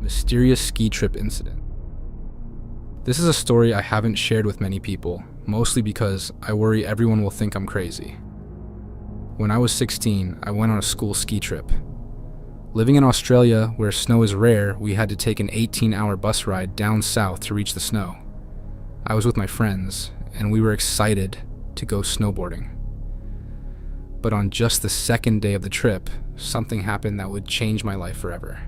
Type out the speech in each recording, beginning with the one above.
Mysterious ski trip incident. This is a story I haven't shared with many people, mostly because I worry everyone will think I'm crazy. When I was 16, I went on a school ski trip. Living in Australia, where snow is rare, we had to take an 18-hour bus ride down south to reach the snow. I was with my friends, and we were excited to go snowboarding. But on just the second day of the trip, something happened that would change my life forever.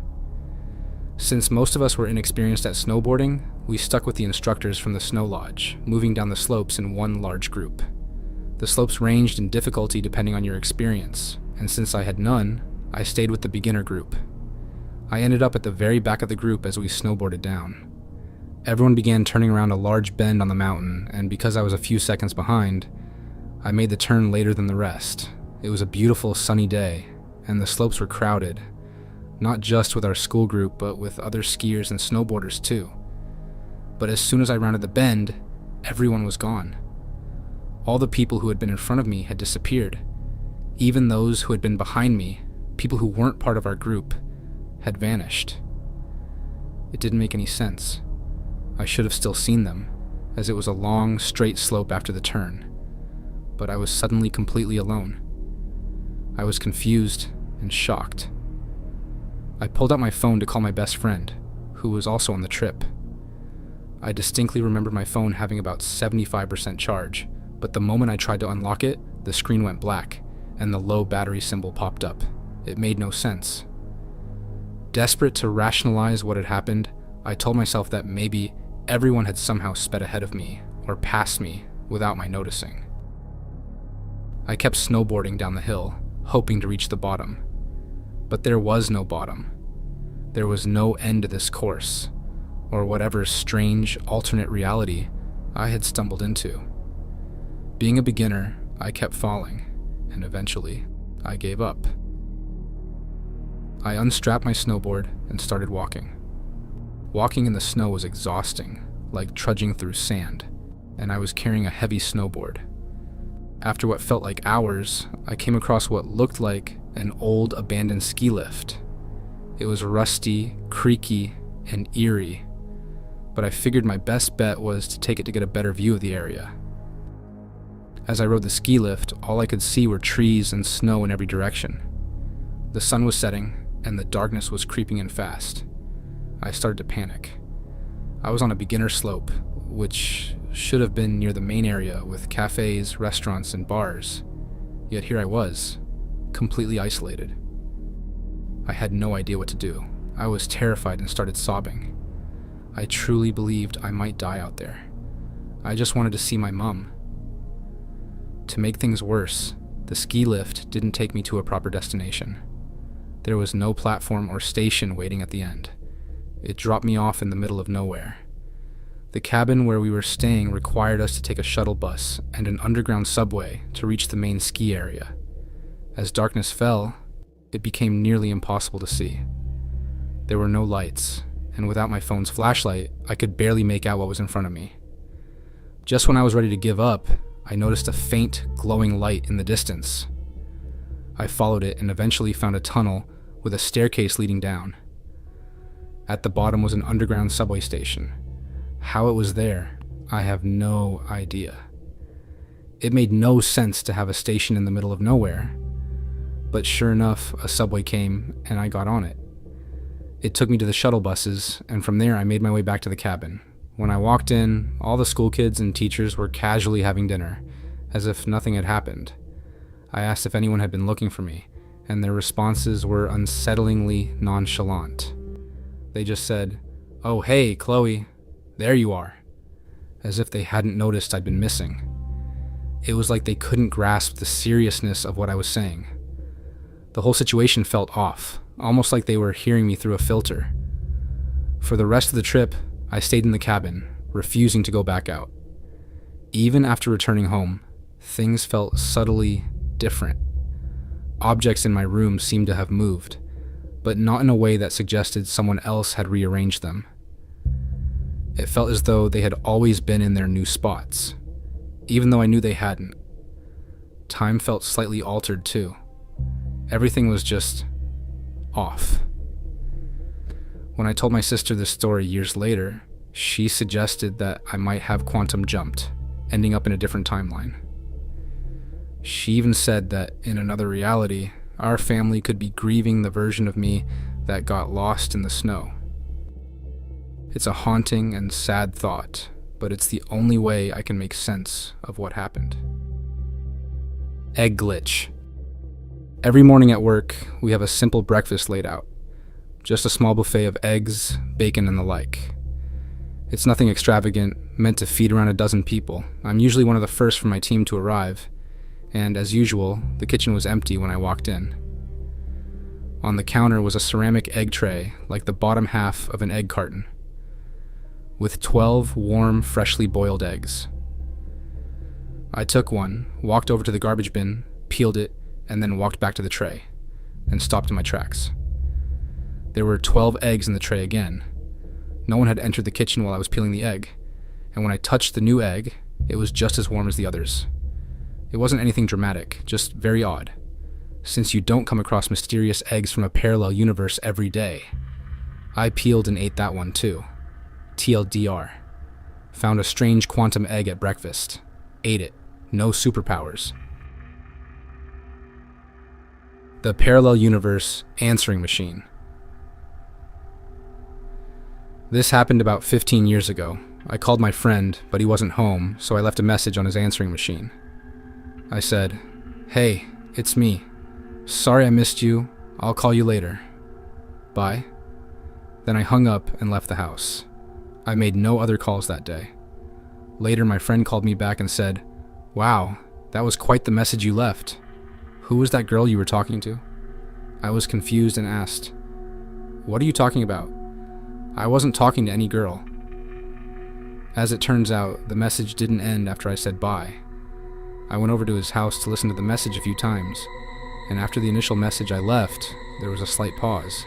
Since most of us were inexperienced at snowboarding, we stuck with the instructors from the snow lodge, moving down the slopes in one large group. The slopes ranged in difficulty depending on your experience, and since I had none, I stayed with the beginner group. I ended up at the very back of the group as we snowboarded down. Everyone began turning around a large bend on the mountain, and because I was a few seconds behind, I made the turn later than the rest. It was a beautiful sunny day, and the slopes were crowded, not just with our school group, but with other skiers and snowboarders too. But as soon as I rounded the bend, everyone was gone. All the people who had been in front of me had disappeared. Even those who had been behind me, people who weren't part of our group, had vanished. It didn't make any sense. I should have still seen them, as it was a long, straight slope after the turn. But I was suddenly completely alone. I was confused and shocked. I pulled out my phone to call my best friend, who was also on the trip. I distinctly remember my phone having about 75% charge, but the moment I tried to unlock it, the screen went black, and the low battery symbol popped up. It made no sense. Desperate to rationalize what had happened, I told myself that maybe everyone had somehow sped ahead of me, or past me, without my noticing. I kept snowboarding down the hill, hoping to reach the bottom. But there was no bottom. There was no end to this course, or whatever strange alternate reality I had stumbled into. Being a beginner, I kept falling, and eventually, I gave up. I unstrapped my snowboard and started walking. Walking in the snow was exhausting, like trudging through sand, and I was carrying a heavy snowboard. After what felt like hours, I came across what looked like an old abandoned ski lift. It was rusty, creaky, and eerie, but I figured my best bet was to take it to get a better view of the area. As I rode the ski lift, all I could see were trees and snow in every direction. The sun was setting, and the darkness was creeping in fast. I started to panic. I was on a beginner slope, which should have been near the main area with cafes, restaurants, and bars. Yet here I was, completely isolated. I had no idea what to do. I was terrified and started sobbing. I truly believed I might die out there. I just wanted to see my mom. To make things worse, the ski lift didn't take me to a proper destination. There was no platform or station waiting at the end. It dropped me off in the middle of nowhere. The cabin where we were staying required us to take a shuttle bus and an underground subway to reach the main ski area. As darkness fell, it became nearly impossible to see. There were no lights, and without my phone's flashlight, I could barely make out what was in front of me. Just when I was ready to give up, I noticed a faint, glowing light in the distance. I followed it and eventually found a tunnel with a staircase leading down. At the bottom was an underground subway station. How it was there, I have no idea. It made no sense to have a station in the middle of nowhere, but sure enough, a subway came and I got on it. It took me to the shuttle buses, and from there I made my way back to the cabin. When I walked in, all the school kids and teachers were casually having dinner, as if nothing had happened. I asked if anyone had been looking for me, and their responses were unsettlingly nonchalant. They just said, "Oh hey, Chloe, there you are," as if they hadn't noticed I'd been missing. It was like they couldn't grasp the seriousness of what I was saying. The whole situation felt off, almost like they were hearing me through a filter. For the rest of the trip, I stayed in the cabin, refusing to go back out. Even after returning home, things felt subtly different. Objects in my room seemed to have moved, but not in a way that suggested someone else had rearranged them. It felt as though they had always been in their new spots, even though I knew they hadn't. Time felt slightly altered too. Everything was just off. When I told my sister this story years later, she suggested that I might have quantum jumped, ending up in a different timeline. She even said that in another reality, our family could be grieving the version of me that got lost in the snow. It's a haunting and sad thought, but it's the only way I can make sense of what happened. Egg glitch. Every morning at work, we have a simple breakfast laid out. Just a small buffet of eggs, bacon, and the like. It's nothing extravagant, meant to feed around a dozen people. I'm usually one of the first from my team to arrive, and as usual, the kitchen was empty when I walked in. On the counter was a ceramic egg tray, like the bottom half of an egg carton, with 12 warm, freshly boiled eggs. I took one, walked over to the garbage bin, peeled it, and then walked back to the tray, and stopped in my tracks. There were 12 eggs in the tray again. No one had entered the kitchen while I was peeling the egg, and when I touched the new egg, it was just as warm as the others. It wasn't anything dramatic, just very odd, since you don't come across mysterious eggs from a parallel universe every day. I peeled and ate that one too. TLDR. Found a strange quantum egg at breakfast. Ate it. No superpowers. The parallel universe answering machine. This happened about 15 years ago. I called my friend, but he wasn't home, so I left a message on his answering machine. I said, "Hey, it's me. Sorry I missed you. I'll call you later. Bye." Then I hung up and left the house. I made no other calls that day. Later, my friend called me back and said, "Wow, that was quite the message you left. Who was that girl you were talking to?" I was confused and asked, "What are you talking about? I wasn't talking to any girl." As it turns out, the message didn't end after I said bye. I went over to his house to listen to the message a few times, and after the initial message I left, there was a slight pause.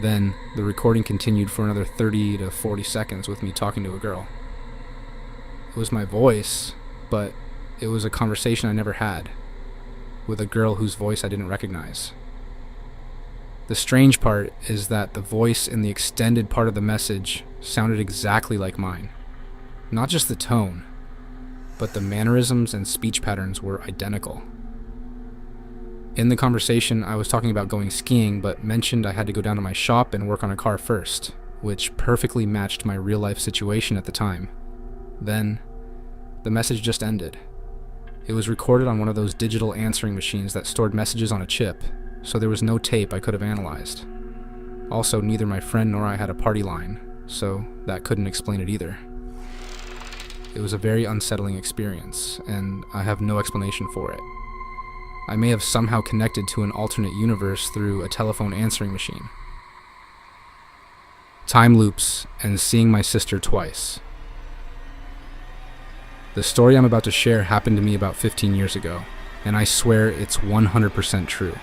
Then, the recording continued for another 30 to 40 seconds with me talking to a girl. It was my voice, but it was a conversation I never had, with a girl whose voice I didn't recognize. The strange part is that the voice in the extended part of the message sounded exactly like mine. Not just the tone, but the mannerisms and speech patterns were identical. In the conversation, I was talking about going skiing, but mentioned I had to go down to my shop and work on a car first, which perfectly matched my real-life situation at the time. Then, the message just ended. It was recorded on one of those digital answering machines that stored messages on a chip, so there was no tape I could have analyzed. Also, neither my friend nor I had a party line, so that couldn't explain it either. It was a very unsettling experience, and I have no explanation for it. I may have somehow connected to an alternate universe through a telephone answering machine. Time loops and seeing my sister twice. The story I'm about to share happened to me about 15 years ago, and I swear it's 100% true.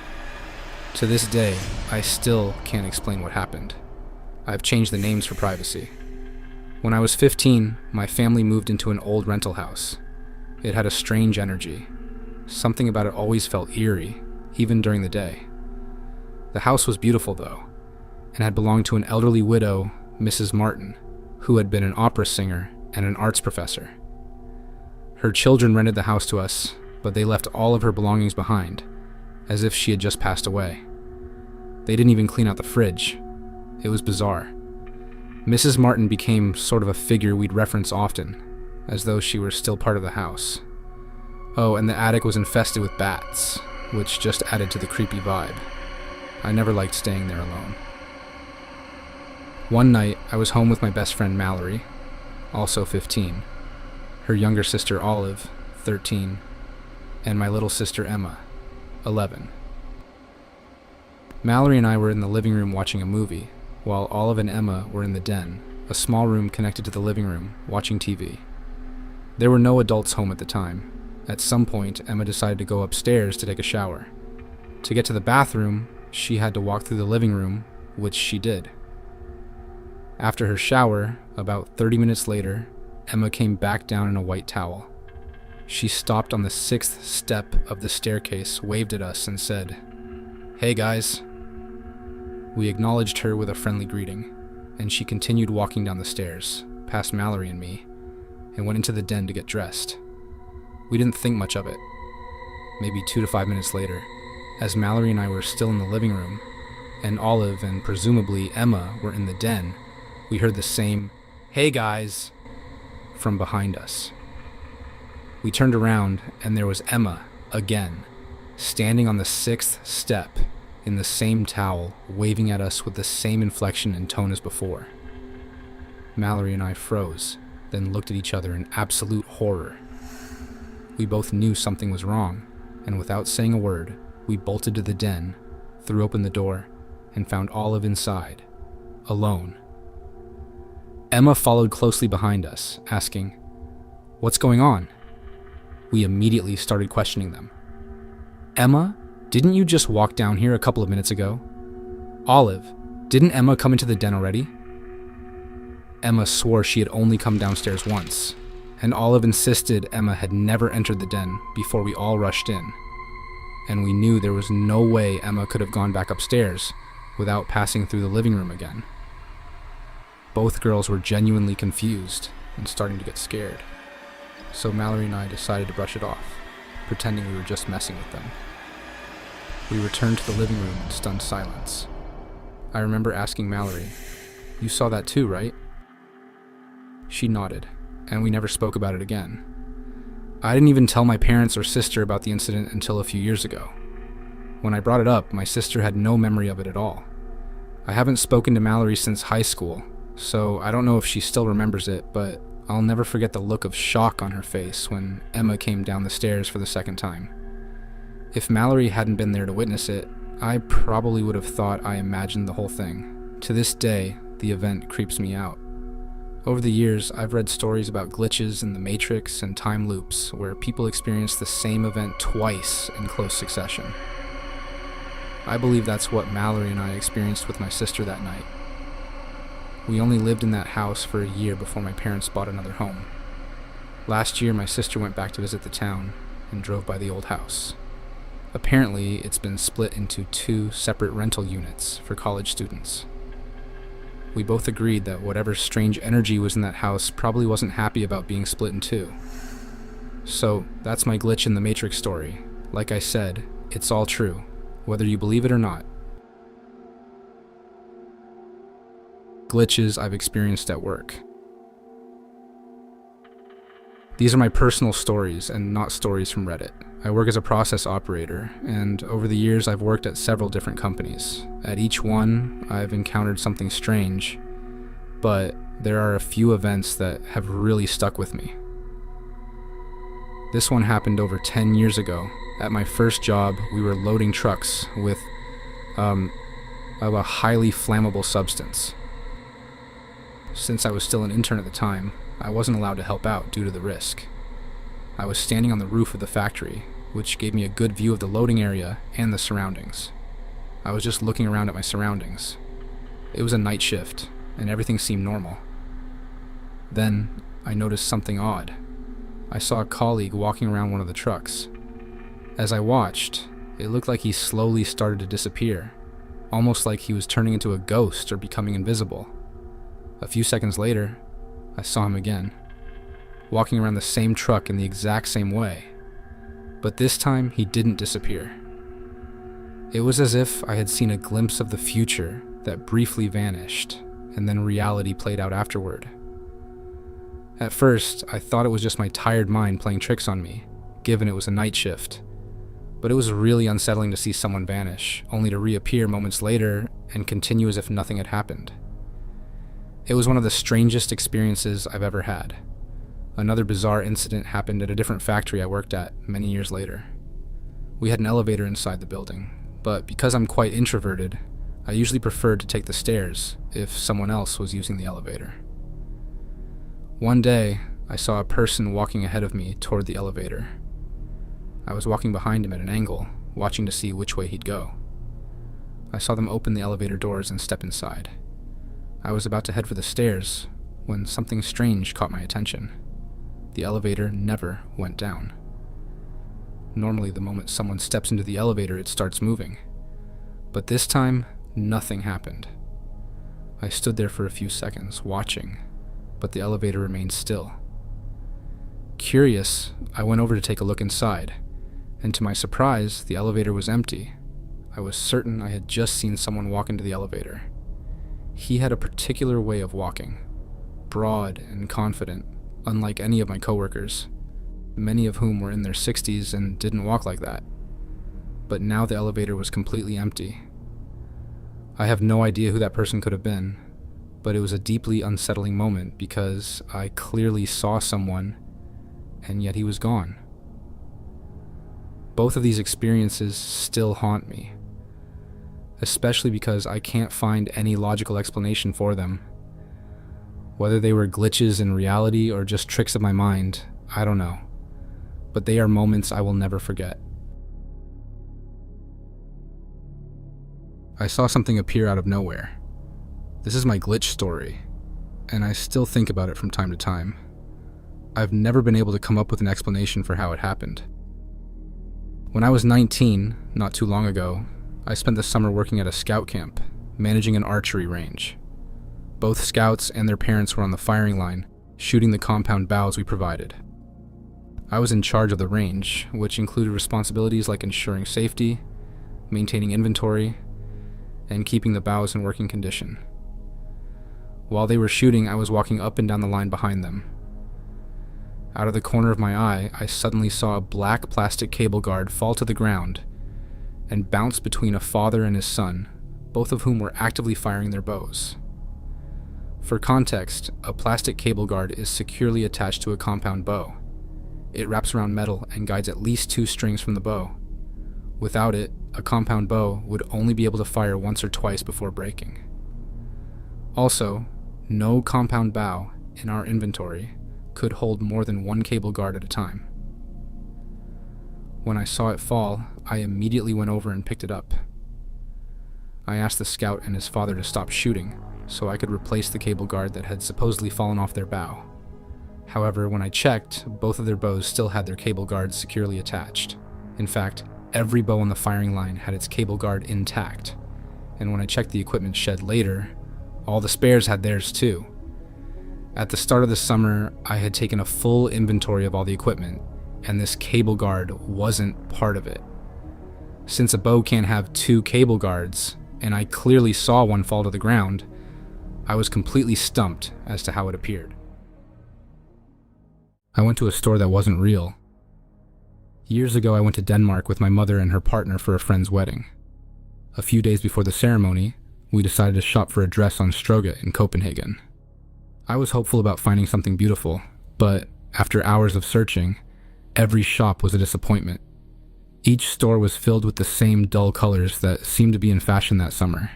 To this day, I still can't explain what happened. I've changed the names for privacy. When I was 15, my family moved into an old rental house. It had a strange energy. Something about it always felt eerie, even during the day. The house was beautiful, though, and had belonged to an elderly widow, Mrs. Martin, who had been an opera singer and an arts professor. Her children rented the house to us, but they left all of her belongings behind, as if she had just passed away. They didn't even clean out the fridge. It was bizarre. Mrs. Martin became sort of a figure we'd reference often, as though she were still part of the house. Oh, and the attic was infested with bats, which just added to the creepy vibe. I never liked staying there alone. One night, I was home with my best friend Mallory, also 15, her younger sister Olive, 13, and my little sister Emma, 11. Mallory and I were in the living room watching a movie, while Olive and Emma were in the den, a small room connected to the living room, watching TV. There were no adults home at the time. At some point, Emma decided to go upstairs to take a shower. To get to the bathroom, she had to walk through the living room, which she did. After her shower, about 30 minutes later, Emma came back down in a white towel. She stopped on the 6th step of the staircase, waved at us, and said, "Hey guys." We acknowledged her with a friendly greeting, and she continued walking down the stairs, past Mallory and me, and went into the den to get dressed. We didn't think much of it. Maybe 2 to 5 minutes later, as Mallory and I were still in the living room, and Olive and presumably Emma were in the den, we heard the same, "Hey guys," from behind us. We turned around, and there was Emma, again, standing on the 6th step, in the same towel, waving at us with the same inflection and tone as before. Mallory and I froze, then looked at each other in absolute horror. We both knew something was wrong, and without saying a word, we bolted to the den, threw open the door, and found Olive inside, alone. Emma followed closely behind us, asking, "What's going on?" We immediately started questioning them. "Emma, didn't you just walk down here a couple of minutes ago?" "Olive, didn't Emma come into the den already?" Emma swore she had only come downstairs once, and Olive insisted Emma had never entered the den before we all rushed in, and we knew there was no way Emma could have gone back upstairs without passing through the living room again. Both girls were genuinely confused and starting to get scared, so Mallory and I decided to brush it off, pretending we were just messing with them. We returned to the living room in stunned silence. I remember asking Mallory, "You saw that too, right?" She nodded, and we never spoke about it again. I didn't even tell my parents or sister about the incident until a few years ago. When I brought it up, my sister had no memory of it at all. I haven't spoken to Mallory since high school, so I don't know if she still remembers it, but I'll never forget the look of shock on her face when Emma came down the stairs for the second time. If Mallory hadn't been there to witness it, I probably would have thought I imagined the whole thing. To this day, the event creeps me out. Over the years, I've read stories about glitches in the Matrix and time loops where people experience the same event twice in close succession. I believe that's what Mallory and I experienced with my sister that night. We only lived in that house for a year before my parents bought another home. Last year, my sister went back to visit the town and drove by the old house. Apparently, it's been split into 2 separate rental units for college students. We both agreed that whatever strange energy was in that house probably wasn't happy about being split in 2. So, that's my glitch in the Matrix story. Like I said, it's all true, whether you believe it or not. Glitches I've experienced at work. These are my personal stories and not stories from Reddit. I work as a process operator, and over the years I've worked at several different companies. At each one, I've encountered something strange, but there are a few events that have really stuck with me. This one happened over 10 years ago. At my first job, we were loading trucks with a highly flammable substance. Since I was still an intern at the time, I wasn't allowed to help out due to the risk. I was standing on the roof of the factory, which gave me a good view of the loading area and the surroundings. I was just looking around at my surroundings. It was a night shift, and everything seemed normal. Then, I noticed something odd. I saw a colleague walking around one of the trucks. As I watched, it looked like he slowly started to disappear, almost like he was turning into a ghost or becoming invisible. A few seconds later, I saw him again, walking around the same truck in the exact same way. But this time, he didn't disappear. It was as if I had seen a glimpse of the future that briefly vanished, and then reality played out afterward. At first, I thought it was just my tired mind playing tricks on me, given it was a night shift. But it was really unsettling to see someone vanish, only to reappear moments later and continue as if nothing had happened. It was one of the strangest experiences I've ever had. Another bizarre incident happened at a different factory I worked at many years later. We had an elevator inside the building, but because I'm quite introverted, I usually preferred to take the stairs if someone else was using the elevator. One day, I saw a person walking ahead of me toward the elevator. I was walking behind him at an angle, watching to see which way he'd go. I saw them open the elevator doors and step inside. I was about to head for the stairs when something strange caught my attention. The elevator never went down. Normally, the moment someone steps into the elevator, it starts moving. But this time, nothing happened. I stood there for a few seconds, watching, but the elevator remained still. Curious, I went over to take a look inside, and to my surprise, the elevator was empty. I was certain I had just seen someone walk into the elevator. He had a particular way of walking, broad and confident, unlike any of my coworkers, many of whom were in their 60s and didn't walk like that. But now the elevator was completely empty. I have no idea who that person could have been, but it was a deeply unsettling moment because I clearly saw someone, and yet he was gone. Both of these experiences still haunt me, especially because I can't find any logical explanation for them. Whether they were glitches in reality or just tricks of my mind, I don't know. But they are moments I will never forget. I saw something appear out of nowhere. This is my glitch story, and I still think about it from time to time. I've never been able to come up with an explanation for how it happened. When I was 19, not too long ago, I spent the summer working at a scout camp, managing an archery range. Both scouts and their parents were on the firing line, shooting the compound bows we provided. I was in charge of the range, which included responsibilities like ensuring safety, maintaining inventory, and keeping the bows in working condition. While they were shooting, I was walking up and down the line behind them. Out of the corner of my eye, I suddenly saw a black plastic cable guard fall to the ground and bounce between a father and his son, both of whom were actively firing their bows. For context, a plastic cable guard is securely attached to a compound bow. It wraps around metal and guides at least 2 strings from the bow. Without it, a compound bow would only be able to fire once or twice before breaking. Also, no compound bow in our inventory could hold more than 1 cable guard at a time. When I saw it fall, I immediately went over and picked it up. I asked the scout and his father to stop shooting so I could replace the cable guard that had supposedly fallen off their bow. However, when I checked, both of their bows still had their cable guards securely attached. In fact, every bow on the firing line had its cable guard intact, and when I checked the equipment shed later, all the spares had theirs too. At the start of the summer, I had taken a full inventory of all the equipment, and this cable guard wasn't part of it. Since a bow can't have 2 cable guards, and I clearly saw one fall to the ground, I was completely stumped as to how it appeared. I went to a store that wasn't real. Years ago, I went to Denmark with my mother and her partner for a friend's wedding. A few days before the ceremony, we decided to shop for a dress on Stroget in Copenhagen. I was hopeful about finding something beautiful, but after hours of searching, every shop was a disappointment. Each store was filled with the same dull colors that seemed to be in fashion that summer.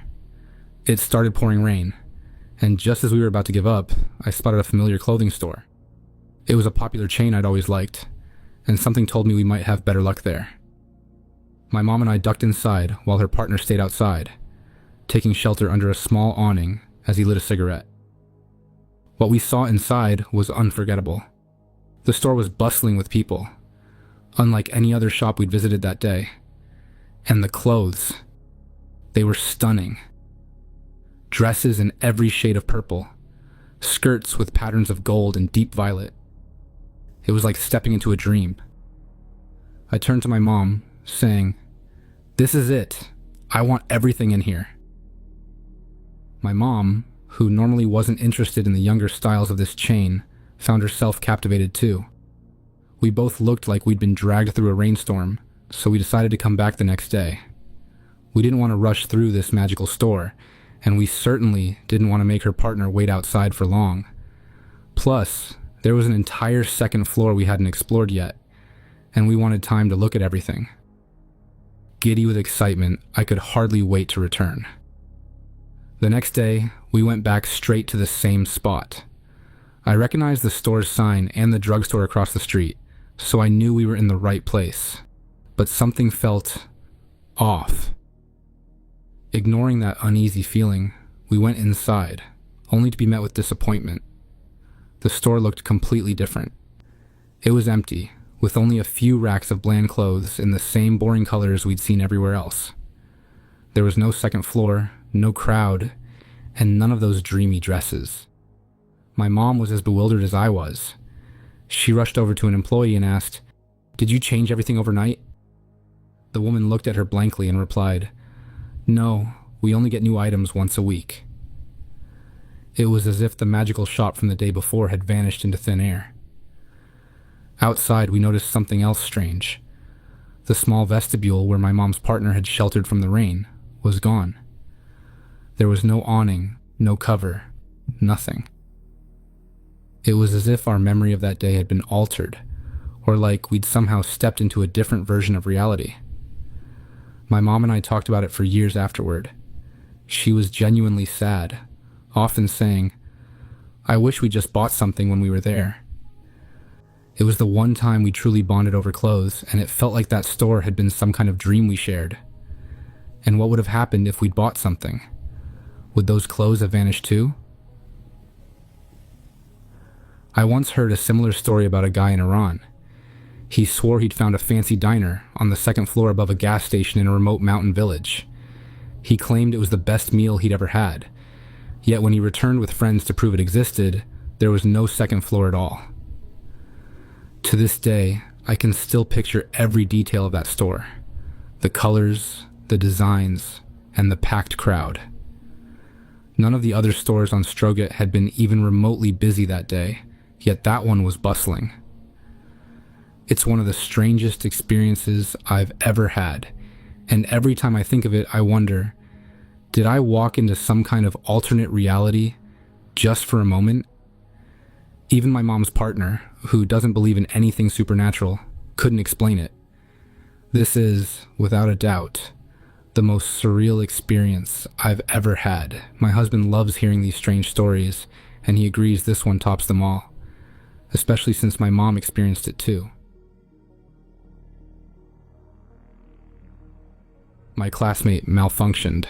It started pouring rain, and just as we were about to give up, I spotted a familiar clothing store. It was a popular chain I'd always liked, and something told me we might have better luck there. My mom and I ducked inside while her partner stayed outside, taking shelter under a small awning as he lit a cigarette. What we saw inside was unforgettable. The store was bustling with people, unlike any other shop we'd visited that day. And the clothes, they were stunning. Dresses in every shade of purple, skirts with patterns of gold and deep violet. It was like stepping into a dream. I turned to my mom, saying, "This is it. I want everything in here." My mom, who normally wasn't interested in the younger styles of this chain, found herself captivated too. We both looked like we'd been dragged through a rainstorm, so we decided to come back the next day. We didn't want to rush through this magical store, and we certainly didn't want to make her partner wait outside for long. Plus, there was an entire second floor we hadn't explored yet, and we wanted time to look at everything. Giddy with excitement, I could hardly wait to return. The next day, we went back straight to the same spot. I recognized the store's sign and the drugstore across the street, so I knew we were in the right place. But something felt off. Ignoring that uneasy feeling, we went inside, only to be met with disappointment. The store looked completely different. It was empty, with only a few racks of bland clothes in the same boring colors we'd seen everywhere else. There was no second floor, no crowd, and none of those dreamy dresses. My mom was as bewildered as I was. She rushed over to an employee and asked, "Did you change everything overnight?" The woman looked at her blankly and replied, "No, we only get new items once a week." It was as if the magical shop from the day before had vanished into thin air. Outside, we noticed something else strange. The small vestibule where my mom's partner had sheltered from the rain was gone. There was no awning, no cover, nothing. It was as if our memory of that day had been altered, or like we'd somehow stepped into a different version of reality. My mom and I talked about it for years afterward. She was genuinely sad, often saying, "I wish we just bought something when we were there." It was the one time we truly bonded over clothes, and it felt like that store had been some kind of dream we shared. And what would have happened if we'd bought something? Would those clothes have vanished too? I once heard a similar story about a guy in Iran. He swore he'd found a fancy diner on the second floor above a gas station in a remote mountain village. He claimed it was the best meal he'd ever had, yet when he returned with friends to prove it existed, there was no second floor at all. To this day, I can still picture every detail of that store. The colors, the designs, and the packed crowd. None of the other stores on Stroget had been even remotely busy that day, yet that one was bustling. It's one of the strangest experiences I've ever had, and every time I think of it, I wonder, did I walk into some kind of alternate reality just for a moment? Even my mom's partner, who doesn't believe in anything supernatural, couldn't explain it. This is, without a doubt, the most surreal experience I've ever had. My husband loves hearing these strange stories, and he agrees this one tops them all, especially since my mom experienced it too. My classmate malfunctioned.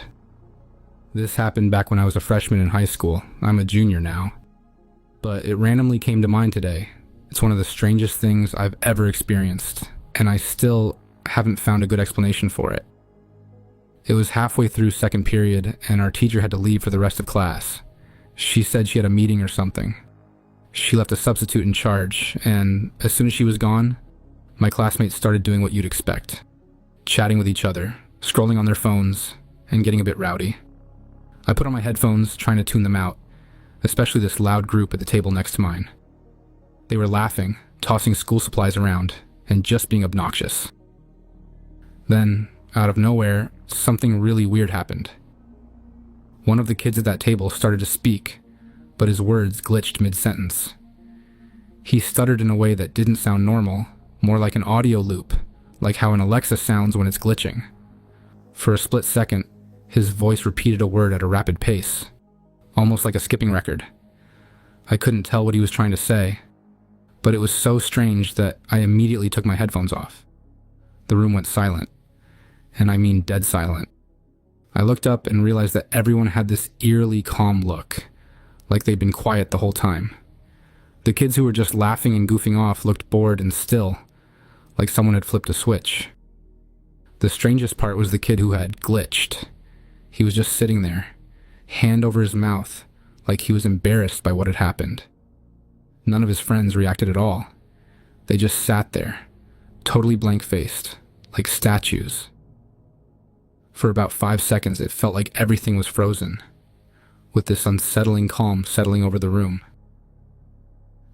This happened back when I was a freshman in high school. I'm a junior now. But it randomly came to mind today. It's one of the strangest things I've ever experienced, and I still haven't found a good explanation for it. It was halfway through second period, and our teacher had to leave for the rest of class. She said she had a meeting or something. She left a substitute in charge, and as soon as she was gone, my classmates started doing what you'd expect. Chatting with each other, scrolling on their phones, and getting a bit rowdy. I put on my headphones, trying to tune them out, especially this loud group at the table next to mine. They were laughing, tossing school supplies around, and just being obnoxious. Then, out of nowhere, something really weird happened. One of the kids at that table started to speak, but his words glitched mid-sentence. He stuttered in a way that didn't sound normal, more like an audio loop, like how an Alexa sounds when it's glitching. For a split second, his voice repeated a word at a rapid pace, almost like a skipping record. I couldn't tell what he was trying to say, but it was so strange that I immediately took my headphones off. The room went silent, and I mean dead silent. I looked up and realized that everyone had this eerily calm look, like they'd been quiet the whole time. The kids who were just laughing and goofing off looked bored and still, like someone had flipped a switch. The strangest part was the kid who had glitched. He was just sitting there, hand over his mouth, like he was embarrassed by what had happened. None of his friends reacted at all. They just sat there, totally blank-faced, like statues. For about 5 seconds, it felt like everything was frozen, with this unsettling calm settling over the room.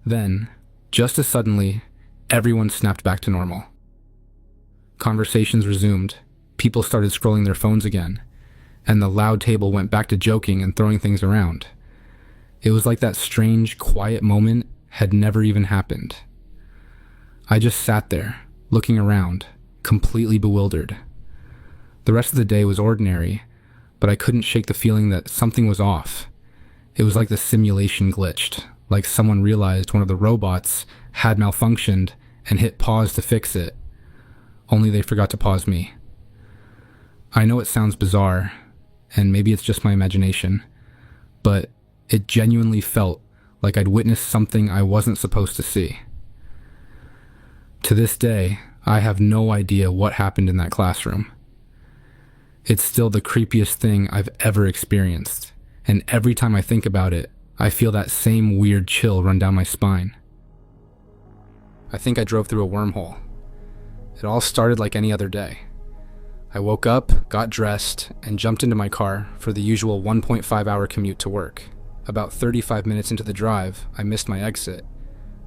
Then, just as suddenly, everyone snapped back to normal. Conversations resumed, people started scrolling their phones again, and the loud table went back to joking and throwing things around. It was like that strange, quiet moment had never even happened. I just sat there, looking around, completely bewildered. The rest of the day was ordinary, but I couldn't shake the feeling that something was off. It was like the simulation glitched, like someone realized one of the robots had malfunctioned and hit pause to fix it, only they forgot to pause me. I know it sounds bizarre, and maybe it's just my imagination, but it genuinely felt like I'd witnessed something I wasn't supposed to see. To this day, I have no idea what happened in that classroom. It's still the creepiest thing I've ever experienced, and every time I think about it, I feel that same weird chill run down my spine. I think I drove through a wormhole. It all started like any other day. I woke up, got dressed, and jumped into my car for the usual 1.5-hour commute to work. About 35 minutes into the drive, I missed my exit.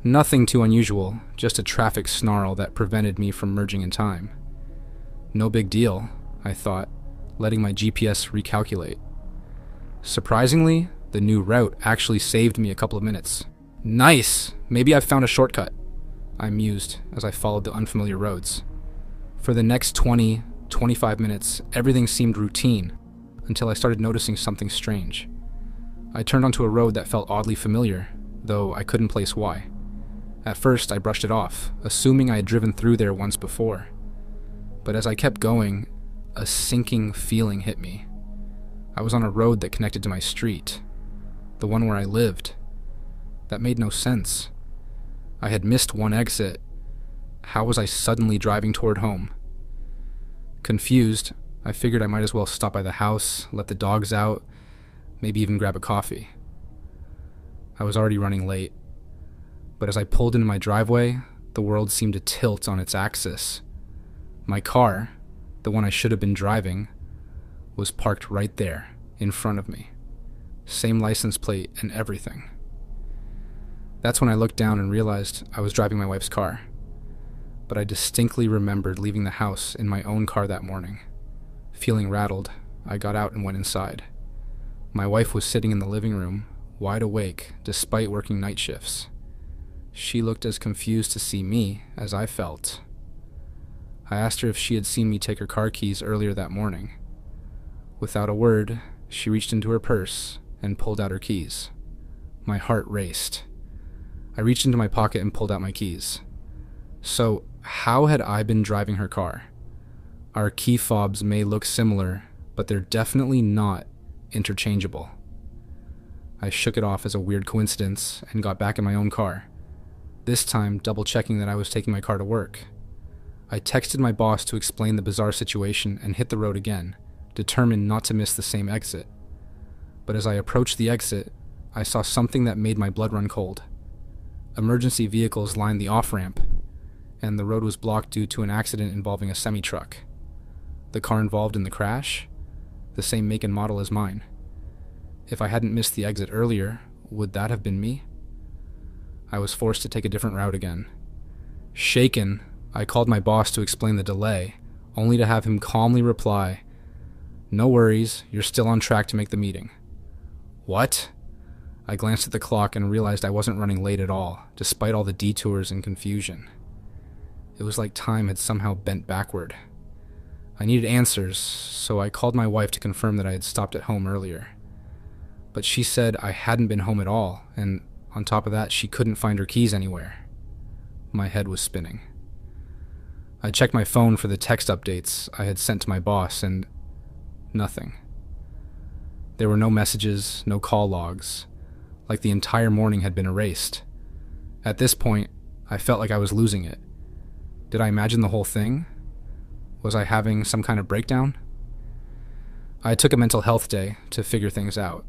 Nothing too unusual, just a traffic snarl that prevented me from merging in time. No big deal, I thought, letting my GPS recalculate. Surprisingly, the new route actually saved me a couple of minutes. Nice! Maybe I've found a shortcut, I mused as I followed the unfamiliar roads. For the next 25 minutes, everything seemed routine, until I started noticing something strange. I turned onto a road that felt oddly familiar, though I couldn't place why. At first, I brushed it off, assuming I had driven through there once before. But as I kept going, a sinking feeling hit me. I was on a road that connected to my street, the one where I lived. That made no sense. I had missed one exit. How was I suddenly driving toward home? Confused, I figured I might as well stop by the house, let the dogs out, maybe even grab a coffee. I was already running late, but as I pulled into my driveway, the world seemed to tilt on its axis. My car, the one I should have been driving, was parked right there, in front of me. Same license plate and everything. That's when I looked down and realized I was driving my wife's car. But I distinctly remembered leaving the house in my own car that morning. Feeling rattled, I got out and went inside. My wife was sitting in the living room, wide awake despite working night shifts. She looked as confused to see me as I felt. I asked her if she had seen me take her car keys earlier that morning. Without a word, she reached into her purse and pulled out her keys. My heart raced. I reached into my pocket and pulled out my keys. So, how had I been driving her car? Our key fobs may look similar, but they're definitely not interchangeable. I shook it off as a weird coincidence and got back in my own car, this time double-checking that I was taking my car to work. I texted my boss to explain the bizarre situation and hit the road again, determined not to miss the same exit. But as I approached the exit, I saw something that made my blood run cold. Emergency vehicles lined the off-ramp, and the road was blocked due to an accident involving a semi-truck. The car involved in the crash? The same make and model as mine. If I hadn't missed the exit earlier, would that have been me? I was forced to take a different route again. Shaken, I called my boss to explain the delay, only to have him calmly reply, "No worries, you're still on track to make the meeting." What? I glanced at the clock and realized I wasn't running late at all, despite all the detours and confusion. It was like time had somehow bent backward. I needed answers, so I called my wife to confirm that I had stopped at home earlier. But she said I hadn't been home at all, and on top of that, she couldn't find her keys anywhere. My head was spinning. I checked my phone for the text updates I had sent to my boss, and nothing. There were no messages, no call logs, like the entire morning had been erased. At this point, I felt like I was losing it. Did I imagine the whole thing? Was I having some kind of breakdown? I took a mental health day to figure things out.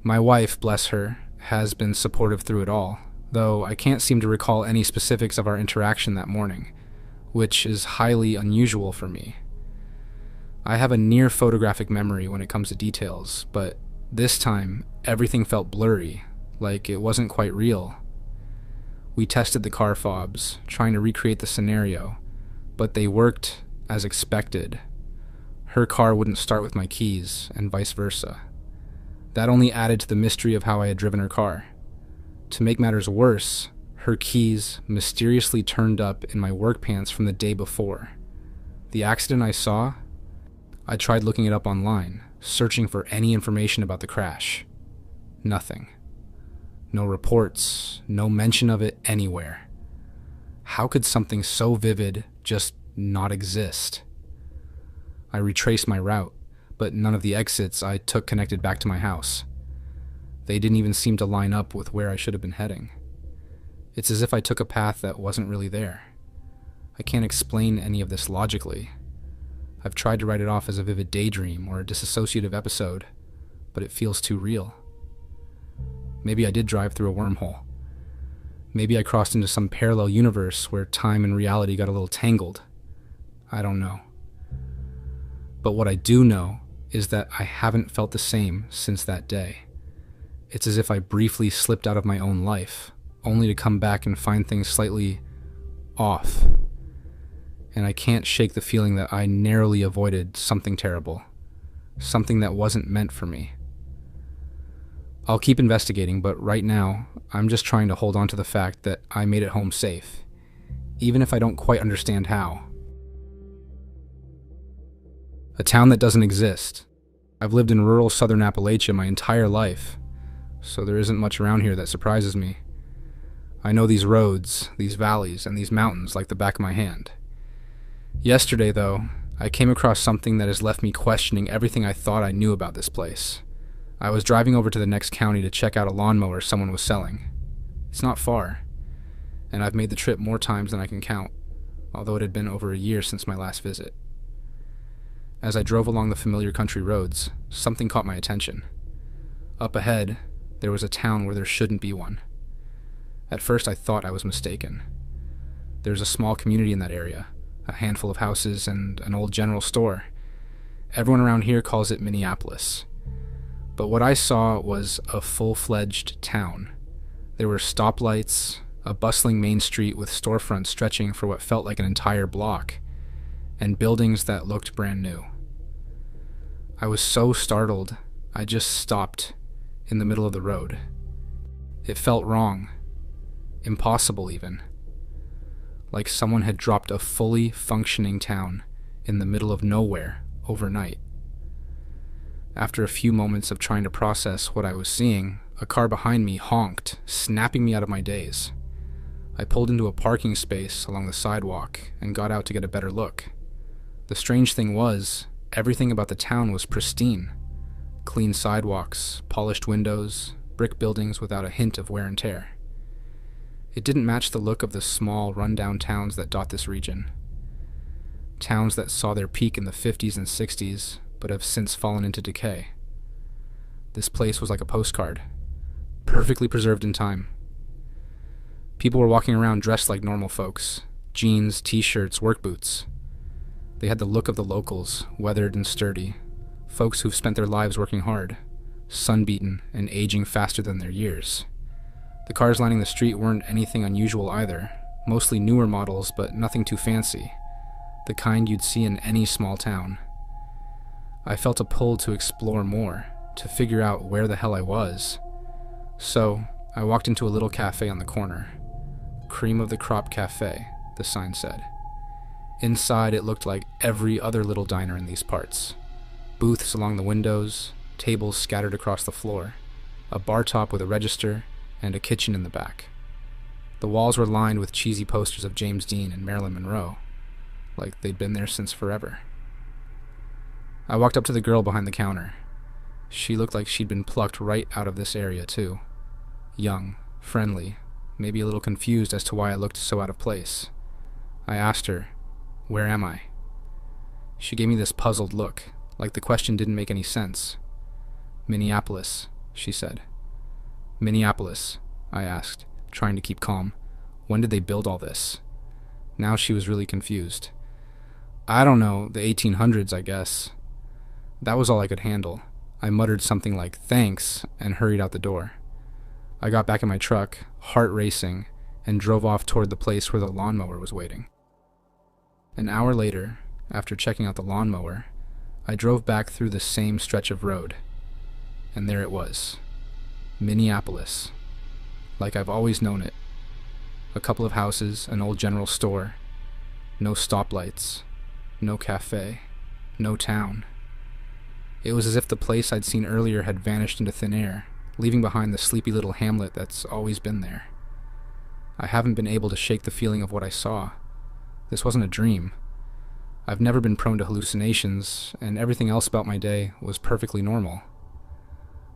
My wife, bless her, has been supportive through it all, though I can't seem to recall any specifics of our interaction that morning, which is highly unusual for me. I have a near photographic memory when it comes to details, but this time, everything felt blurry, like it wasn't quite real. We tested the car fobs, trying to recreate the scenario, but they worked as expected. Her car wouldn't start with my keys, and vice versa. That only added to the mystery of how I had driven her car. To make matters worse, her keys mysteriously turned up in my work pants from the day before. The accident I saw? I tried looking it up online, searching for any information about the crash. Nothing. No reports, no mention of it anywhere. How could something so vivid just not exist? I retraced my route, but none of the exits I took connected back to my house. They didn't even seem to line up with where I should have been heading. It's as if I took a path that wasn't really there. I can't explain any of this logically. I've tried to write it off as a vivid daydream or a dissociative episode, but it feels too real. Maybe I did drive through a wormhole. Maybe I crossed into some parallel universe where time and reality got a little tangled. I don't know. But what I do know is that I haven't felt the same since that day. It's as if I briefly slipped out of my own life, only to come back and find things slightly off. And I can't shake the feeling that I narrowly avoided something terrible, something that wasn't meant for me. I'll keep investigating, but right now, I'm just trying to hold on to the fact that I made it home safe, even if I don't quite understand how. A town that doesn't exist. I've lived in rural southern Appalachia my entire life, so there isn't much around here that surprises me. I know these roads, these valleys, and these mountains like the back of my hand. Yesterday, though, I came across something that has left me questioning everything I thought I knew about this place. I was driving over to the next county to check out a lawnmower someone was selling. It's not far, and I've made the trip more times than I can count, although it had been over a year since my last visit. As I drove along the familiar country roads, something caught my attention. Up ahead, there was a town where there shouldn't be one. At first, I thought I was mistaken. There's a small community in that area, a handful of houses, and an old general store. Everyone around here calls it Minneapolis. But what I saw was a full-fledged town. There were stoplights, a bustling main street with storefronts stretching for what felt like an entire block, and buildings that looked brand new. I was so startled, I just stopped in the middle of the road. It felt wrong, impossible even. Like someone had dropped a fully functioning town in the middle of nowhere overnight. After a few moments of trying to process what I was seeing, a car behind me honked, snapping me out of my daze. I pulled into a parking space along the sidewalk and got out to get a better look. The strange thing was, everything about the town was pristine. Clean sidewalks, polished windows, brick buildings without a hint of wear and tear. It didn't match the look of the small, run-down towns that dot this region. Towns that saw their peak in the 50s and 60s, but have since fallen into decay. This place was like a postcard, perfectly preserved in time. People were walking around dressed like normal folks, jeans, t-shirts, work boots. They had the look of the locals, weathered and sturdy, folks who've spent their lives working hard, sun-beaten and aging faster than their years. The cars lining the street weren't anything unusual either, mostly newer models but nothing too fancy, the kind you'd see in any small town. I felt a pull to explore more, to figure out where the hell I was. So, I walked into a little cafe on the corner. Cream of the Crop Cafe, the sign said. Inside, it looked like every other little diner in these parts. Booths along the windows, tables scattered across the floor, a bar top with a register, and a kitchen in the back. The walls were lined with cheesy posters of James Dean and Marilyn Monroe, like they'd been there since forever. I walked up to the girl behind the counter. She looked like she'd been plucked right out of this area, too. Young, friendly, maybe a little confused as to why I looked so out of place. I asked her, "Where am I?" She gave me this puzzled look, like the question didn't make any sense. "Minneapolis," she said. "Minneapolis," I asked, trying to keep calm. "When did they build all this?" Now she was really confused. "I don't know, the 1800s, I guess." That was all I could handle. I muttered something like, "Thanks," and hurried out the door. I got back in my truck, heart racing, and drove off toward the place where the lawnmower was waiting. An hour later, after checking out the lawnmower, I drove back through the same stretch of road. And there it was. Minneapolis. Like I've always known it. A couple of houses, an old general store. No stoplights. No cafe. No town. It was as if the place I'd seen earlier had vanished into thin air, leaving behind the sleepy little hamlet that's always been there. I haven't been able to shake the feeling of what I saw. This wasn't a dream. I've never been prone to hallucinations, and everything else about my day was perfectly normal.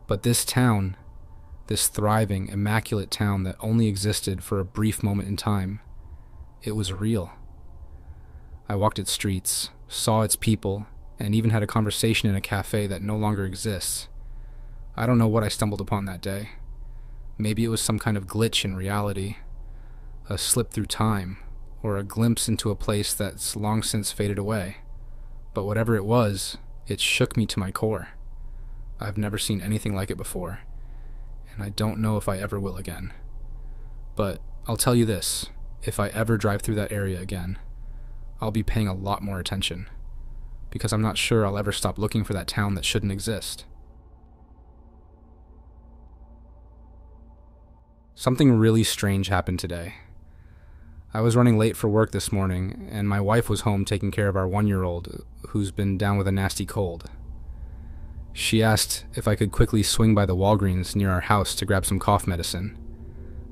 But this town, this thriving, immaculate town that only existed for a brief moment in time, it was real. I walked its streets, saw its people, and even had a conversation in a cafe that no longer exists. I don't know what I stumbled upon that day. Maybe it was some kind of glitch in reality, a slip through time, or a glimpse into a place that's long since faded away. But whatever it was, it shook me to my core. I've never seen anything like it before, and I don't know if I ever will again. But I'll tell you this, if I ever drive through that area again, I'll be paying a lot more attention, because I'm not sure I'll ever stop looking for that town that shouldn't exist. Something really strange happened today. I was running late for work this morning, and my wife was home taking care of our 1-year-old, who's been down with a nasty cold. She asked if I could quickly swing by the Walgreens near our house to grab some cough medicine.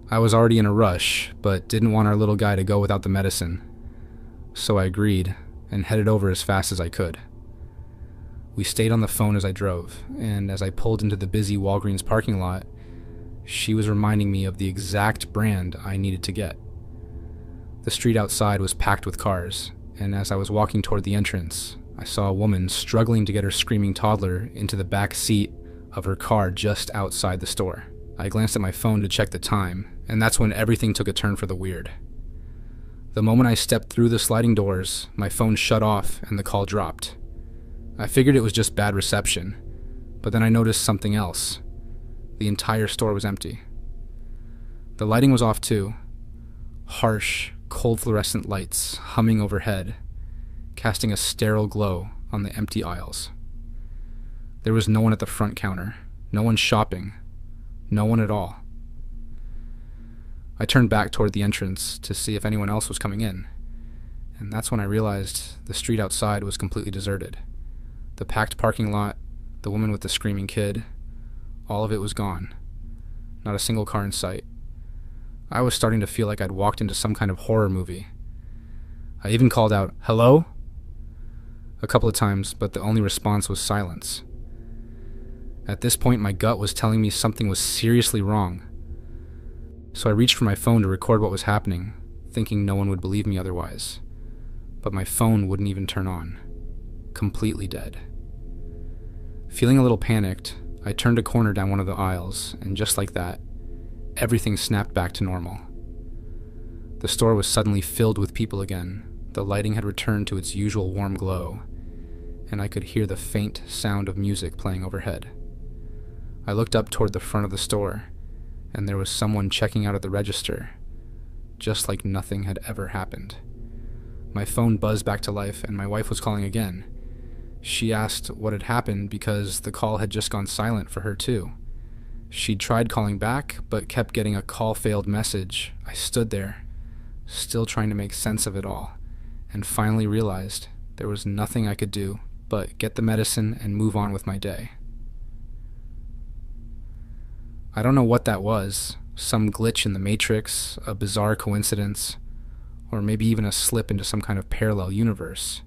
I was already in a rush, but didn't want our little guy to go without the medicine, so I agreed and headed over as fast as I could. We stayed on the phone as I drove, and as I pulled into the busy Walgreens parking lot, she was reminding me of the exact brand I needed to get. The street outside was packed with cars, and as I was walking toward the entrance, I saw a woman struggling to get her screaming toddler into the back seat of her car just outside the store. I glanced at my phone to check the time, and that's when everything took a turn for the weird. The moment I stepped through the sliding doors, my phone shut off and the call dropped. I figured it was just bad reception, but then I noticed something else. The entire store was empty. The lighting was off too. Harsh, cold fluorescent lights humming overhead, casting a sterile glow on the empty aisles. There was no one at the front counter, no one shopping, no one at all. I turned back toward the entrance to see if anyone else was coming in, and that's when I realized the street outside was completely deserted. The packed parking lot, the woman with the screaming kid, all of it was gone. Not a single car in sight. I was starting to feel like I'd walked into some kind of horror movie. I even called out, "Hello?" a couple of times, but the only response was silence. At this point, my gut was telling me something was seriously wrong. So I reached for my phone to record what was happening, thinking no one would believe me otherwise. But my phone wouldn't even turn on. Completely dead. Feeling a little panicked, I turned a corner down one of the aisles, and just like that, everything snapped back to normal. The store was suddenly filled with people again. The lighting had returned to its usual warm glow, and I could hear the faint sound of music playing overhead. I looked up toward the front of the store, and there was someone checking out at the register, just like nothing had ever happened. My phone buzzed back to life, and my wife was calling again. She asked what had happened because the call had just gone silent for her too. She'd tried calling back, but kept getting a call failed message. I stood there, still trying to make sense of it all, and finally realized there was nothing I could do but get the medicine and move on with my day. I don't know what that was, some glitch in the Matrix, a bizarre coincidence, or maybe even a slip into some kind of parallel universe,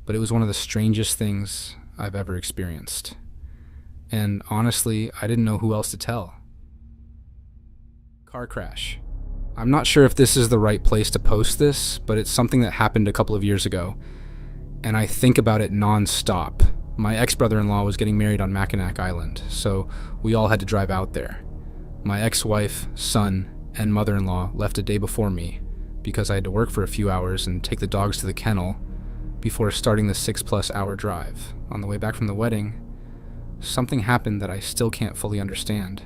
but it was one of the strangest things I've ever experienced. And honestly, I didn't know who else to tell. Car crash. I'm not sure if this is the right place to post this, but it's something that happened a couple of years ago, and I think about it non-stop. My ex-brother-in-law was getting married on Mackinac Island, so we all had to drive out there. My ex-wife, son, and mother-in-law left a day before me because I had to work for a few hours and take the dogs to the kennel before starting the 6+ hour drive. On the way back from the wedding, something happened that I still can't fully understand,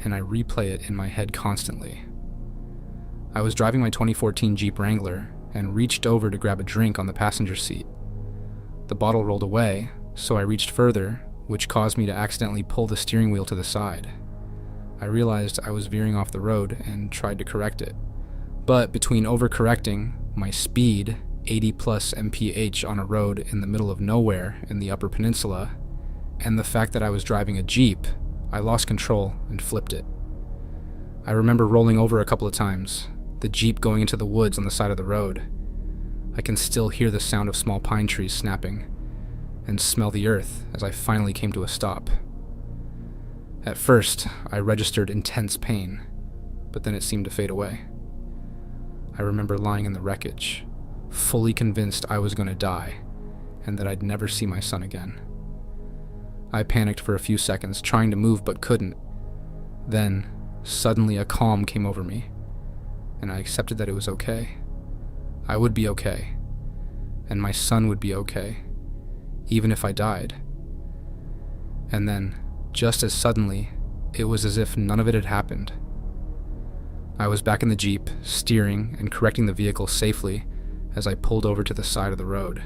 and I replay it in my head constantly. I was driving my 2014 Jeep Wrangler and reached over to grab a drink on the passenger seat. The bottle rolled away, so I reached further, which caused me to accidentally pull the steering wheel to the side. I realized I was veering off the road and tried to correct it. But between overcorrecting, my speed, 80+ mph on a road in the middle of nowhere in the Upper Peninsula, and the fact that I was driving a Jeep, I lost control and flipped it. I remember rolling over a couple of times, the Jeep going into the woods on the side of the road. I can still hear the sound of small pine trees snapping, and smell the earth as I finally came to a stop. At first, I registered intense pain, but then it seemed to fade away. I remember lying in the wreckage, fully convinced I was going to die and that I'd never see my son again. I panicked for a few seconds, trying to move but couldn't. Then, suddenly a calm came over me, and I accepted that it was okay. I would be okay, and my son would be okay, even if I died. And then, just as suddenly, it was as if none of it had happened. I was back in the Jeep, steering and correcting the vehicle safely as I pulled over to the side of the road.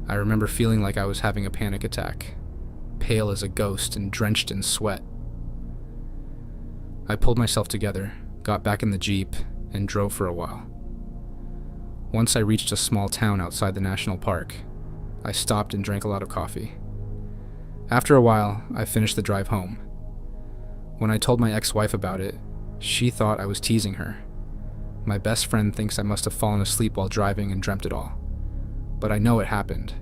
I remember feeling like I was having a panic attack, pale as a ghost and drenched in sweat. I pulled myself together, got back in the Jeep, and drove for a while. Once I reached a small town outside the national park, I stopped and drank a lot of coffee. After a while, I finished the drive home. When I told my ex-wife about it, she thought I was teasing her. My best friend thinks I must have fallen asleep while driving and dreamt it all. But I know it happened.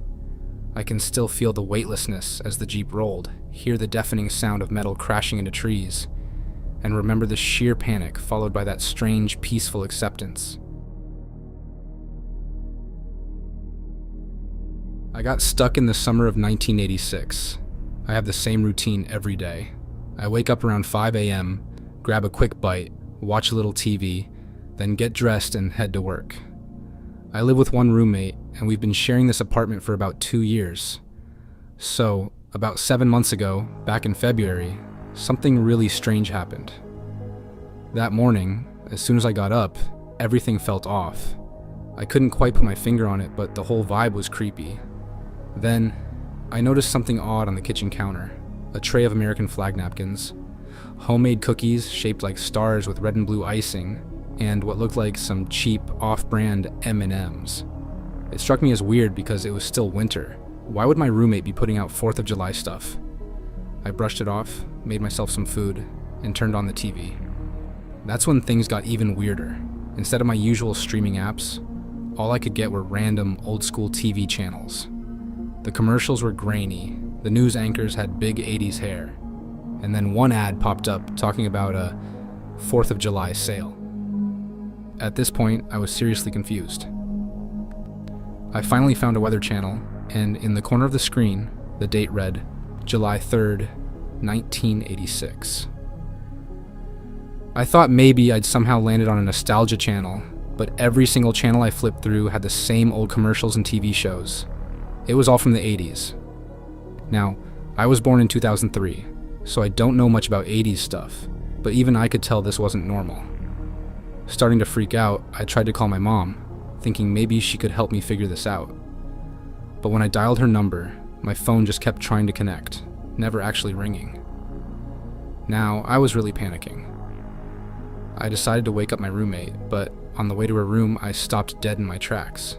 I can still feel the weightlessness as the Jeep rolled, hear the deafening sound of metal crashing into trees, and remember the sheer panic followed by that strange, peaceful acceptance. I got stuck in the summer of 1986. I have the same routine every day. I wake up around 5 a.m., grab a quick bite, watch a little TV, then get dressed and head to work. I live with one roommate, and we've been sharing this apartment for about 2 years. So, about 7 months ago, back in February, something really strange happened. That morning, as soon as I got up, everything felt off. I couldn't quite put my finger on it, but the whole vibe was creepy. Then, I noticed something odd on the kitchen counter. A tray of American flag napkins, homemade cookies shaped like stars with red and blue icing, and what looked like some cheap, off-brand M&Ms. It struck me as weird because it was still winter. Why would my roommate be putting out 4th of July stuff? I brushed it off, made myself some food, and turned on the TV. That's when things got even weirder. Instead of my usual streaming apps, all I could get were random, old-school TV channels. The commercials were grainy, the news anchors had big 80s hair, and then one ad popped up talking about a 4th of July sale. At this point, I was seriously confused. I finally found a weather channel, and in the corner of the screen, the date read July 3rd, 1986. I thought maybe I'd somehow landed on a nostalgia channel, but every single channel I flipped through had the same old commercials and TV shows. It was all from the 80s. Now, I was born in 2003, so I don't know much about 80s stuff, but even I could tell this wasn't normal. Starting to freak out, I tried to call my mom, thinking maybe she could help me figure this out. But when I dialed her number, my phone just kept trying to connect, never actually ringing. Now, I was really panicking. I decided to wake up my roommate, but on the way to her room, I stopped dead in my tracks.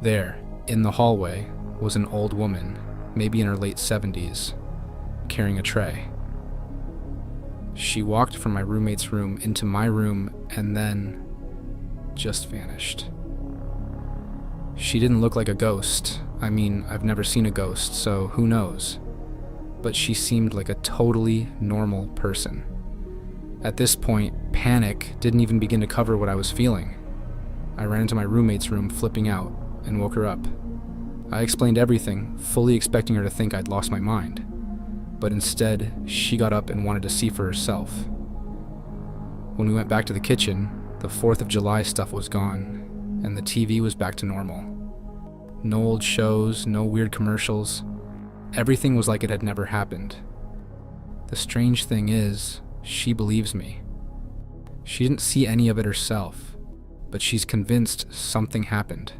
There, in the hallway, was an old woman, maybe in her late 70s, carrying a tray. She walked from my roommate's room into my room and then just vanished. She didn't look like a ghost. I mean, I've never seen a ghost, so who knows? But she seemed like a totally normal person. At this point, panic didn't even begin to cover what I was feeling. I ran into my roommate's room, flipping out, and woke her up. I explained everything, fully expecting her to think I'd lost my mind. But instead, she got up and wanted to see for herself. When we went back to the kitchen, the 4th of July stuff was gone, and the TV was back to normal. No old shows, no weird commercials. Everything was like it had never happened. The strange thing is, she believes me. She didn't see any of it herself, but she's convinced something happened.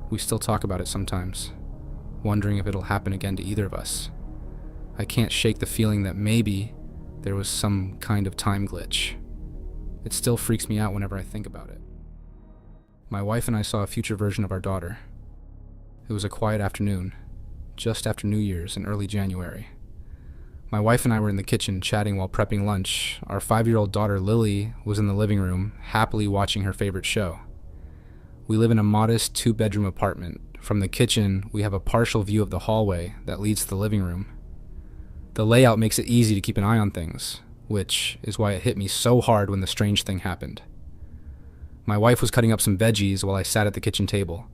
We still talk about it sometimes, wondering if it'll happen again to either of us. I can't shake the feeling that maybe there was some kind of time glitch. It still freaks me out whenever I think about it. My wife and I saw a future version of our daughter. It was a quiet afternoon, just after New Year's in early January. My wife and I were in the kitchen chatting while prepping lunch. Our 5-year-old daughter Lily was in the living room, happily watching her favorite show. We live in a modest 2-bedroom apartment. From the kitchen, we have a partial view of the hallway that leads to the living room. The layout makes it easy to keep an eye on things, which is why it hit me so hard when the strange thing happened. My wife was cutting up some veggies while I sat at the kitchen table.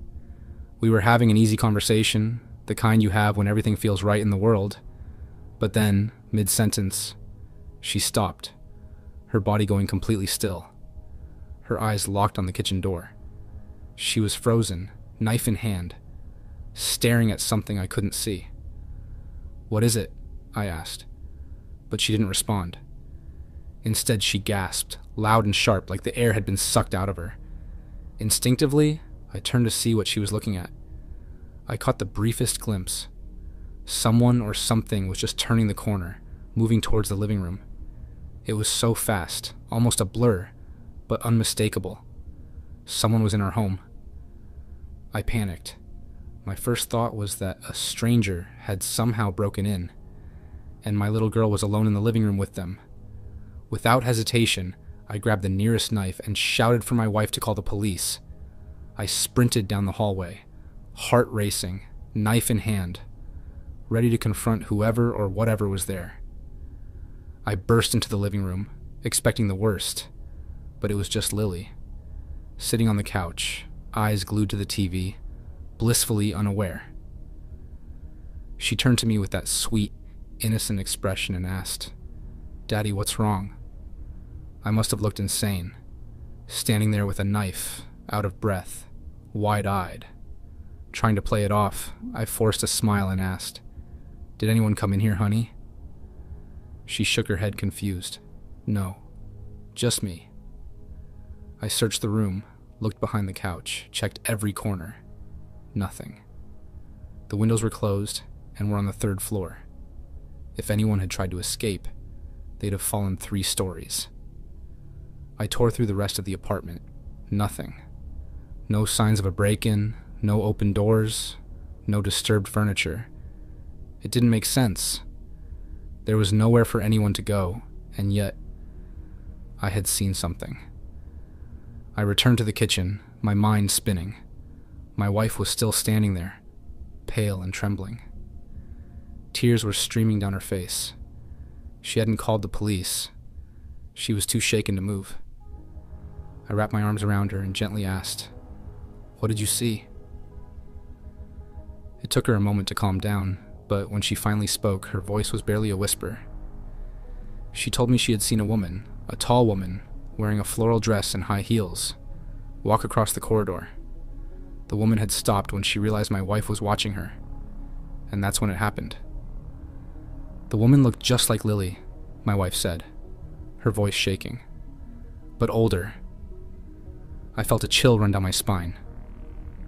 We were having an easy conversation, the kind you have when everything feels right in the world. But then, mid-sentence, she stopped, her body going completely still. Her eyes locked on the kitchen door. She was frozen, knife in hand, staring at something I couldn't see. "What is it?" I asked, but she didn't respond. Instead, she gasped, loud and sharp, like the air had been sucked out of her. Instinctively, I turned to see what she was looking at. I caught the briefest glimpse. Someone or something was just turning the corner, moving towards the living room. It was so fast, almost a blur, but unmistakable. Someone was in our home. I panicked. My first thought was that a stranger had somehow broken in, and my little girl was alone in the living room with them. Without hesitation, I grabbed the nearest knife and shouted for my wife to call the police. I sprinted down the hallway, heart racing, knife in hand, ready to confront whoever or whatever was there. I burst into the living room, expecting the worst, but it was just Lily, sitting on the couch, eyes glued to the TV, blissfully unaware. She turned to me with that sweet, innocent expression and asked, "Daddy, what's wrong?" I must have looked insane, standing there with a knife, out of breath, wide-eyed. Trying to play it off, I forced a smile and asked, "Did anyone come in here, honey?" She shook her head confused. "No, just me." I searched the room, looked behind the couch, checked every corner. Nothing. The windows were closed and were on the 3rd floor. If anyone had tried to escape, they'd have fallen 3 stories. I tore through the rest of the apartment. Nothing. No signs of a break-in, no open doors, no disturbed furniture. It didn't make sense. There was nowhere for anyone to go, and yet I had seen something. I returned to the kitchen, my mind spinning. My wife was still standing there, pale and trembling. Tears were streaming down her face. She hadn't called the police. She was too shaken to move. I wrapped my arms around her and gently asked, "What did you see?" It took her a moment to calm down, but when she finally spoke, her voice was barely a whisper. She told me she had seen a woman, a tall woman, wearing a floral dress and high heels, walk across the corridor. The woman had stopped when she realized my wife was watching her, and that's when it happened. "The woman looked just like Lily," my wife said, her voice shaking, "but older." I felt a chill run down my spine.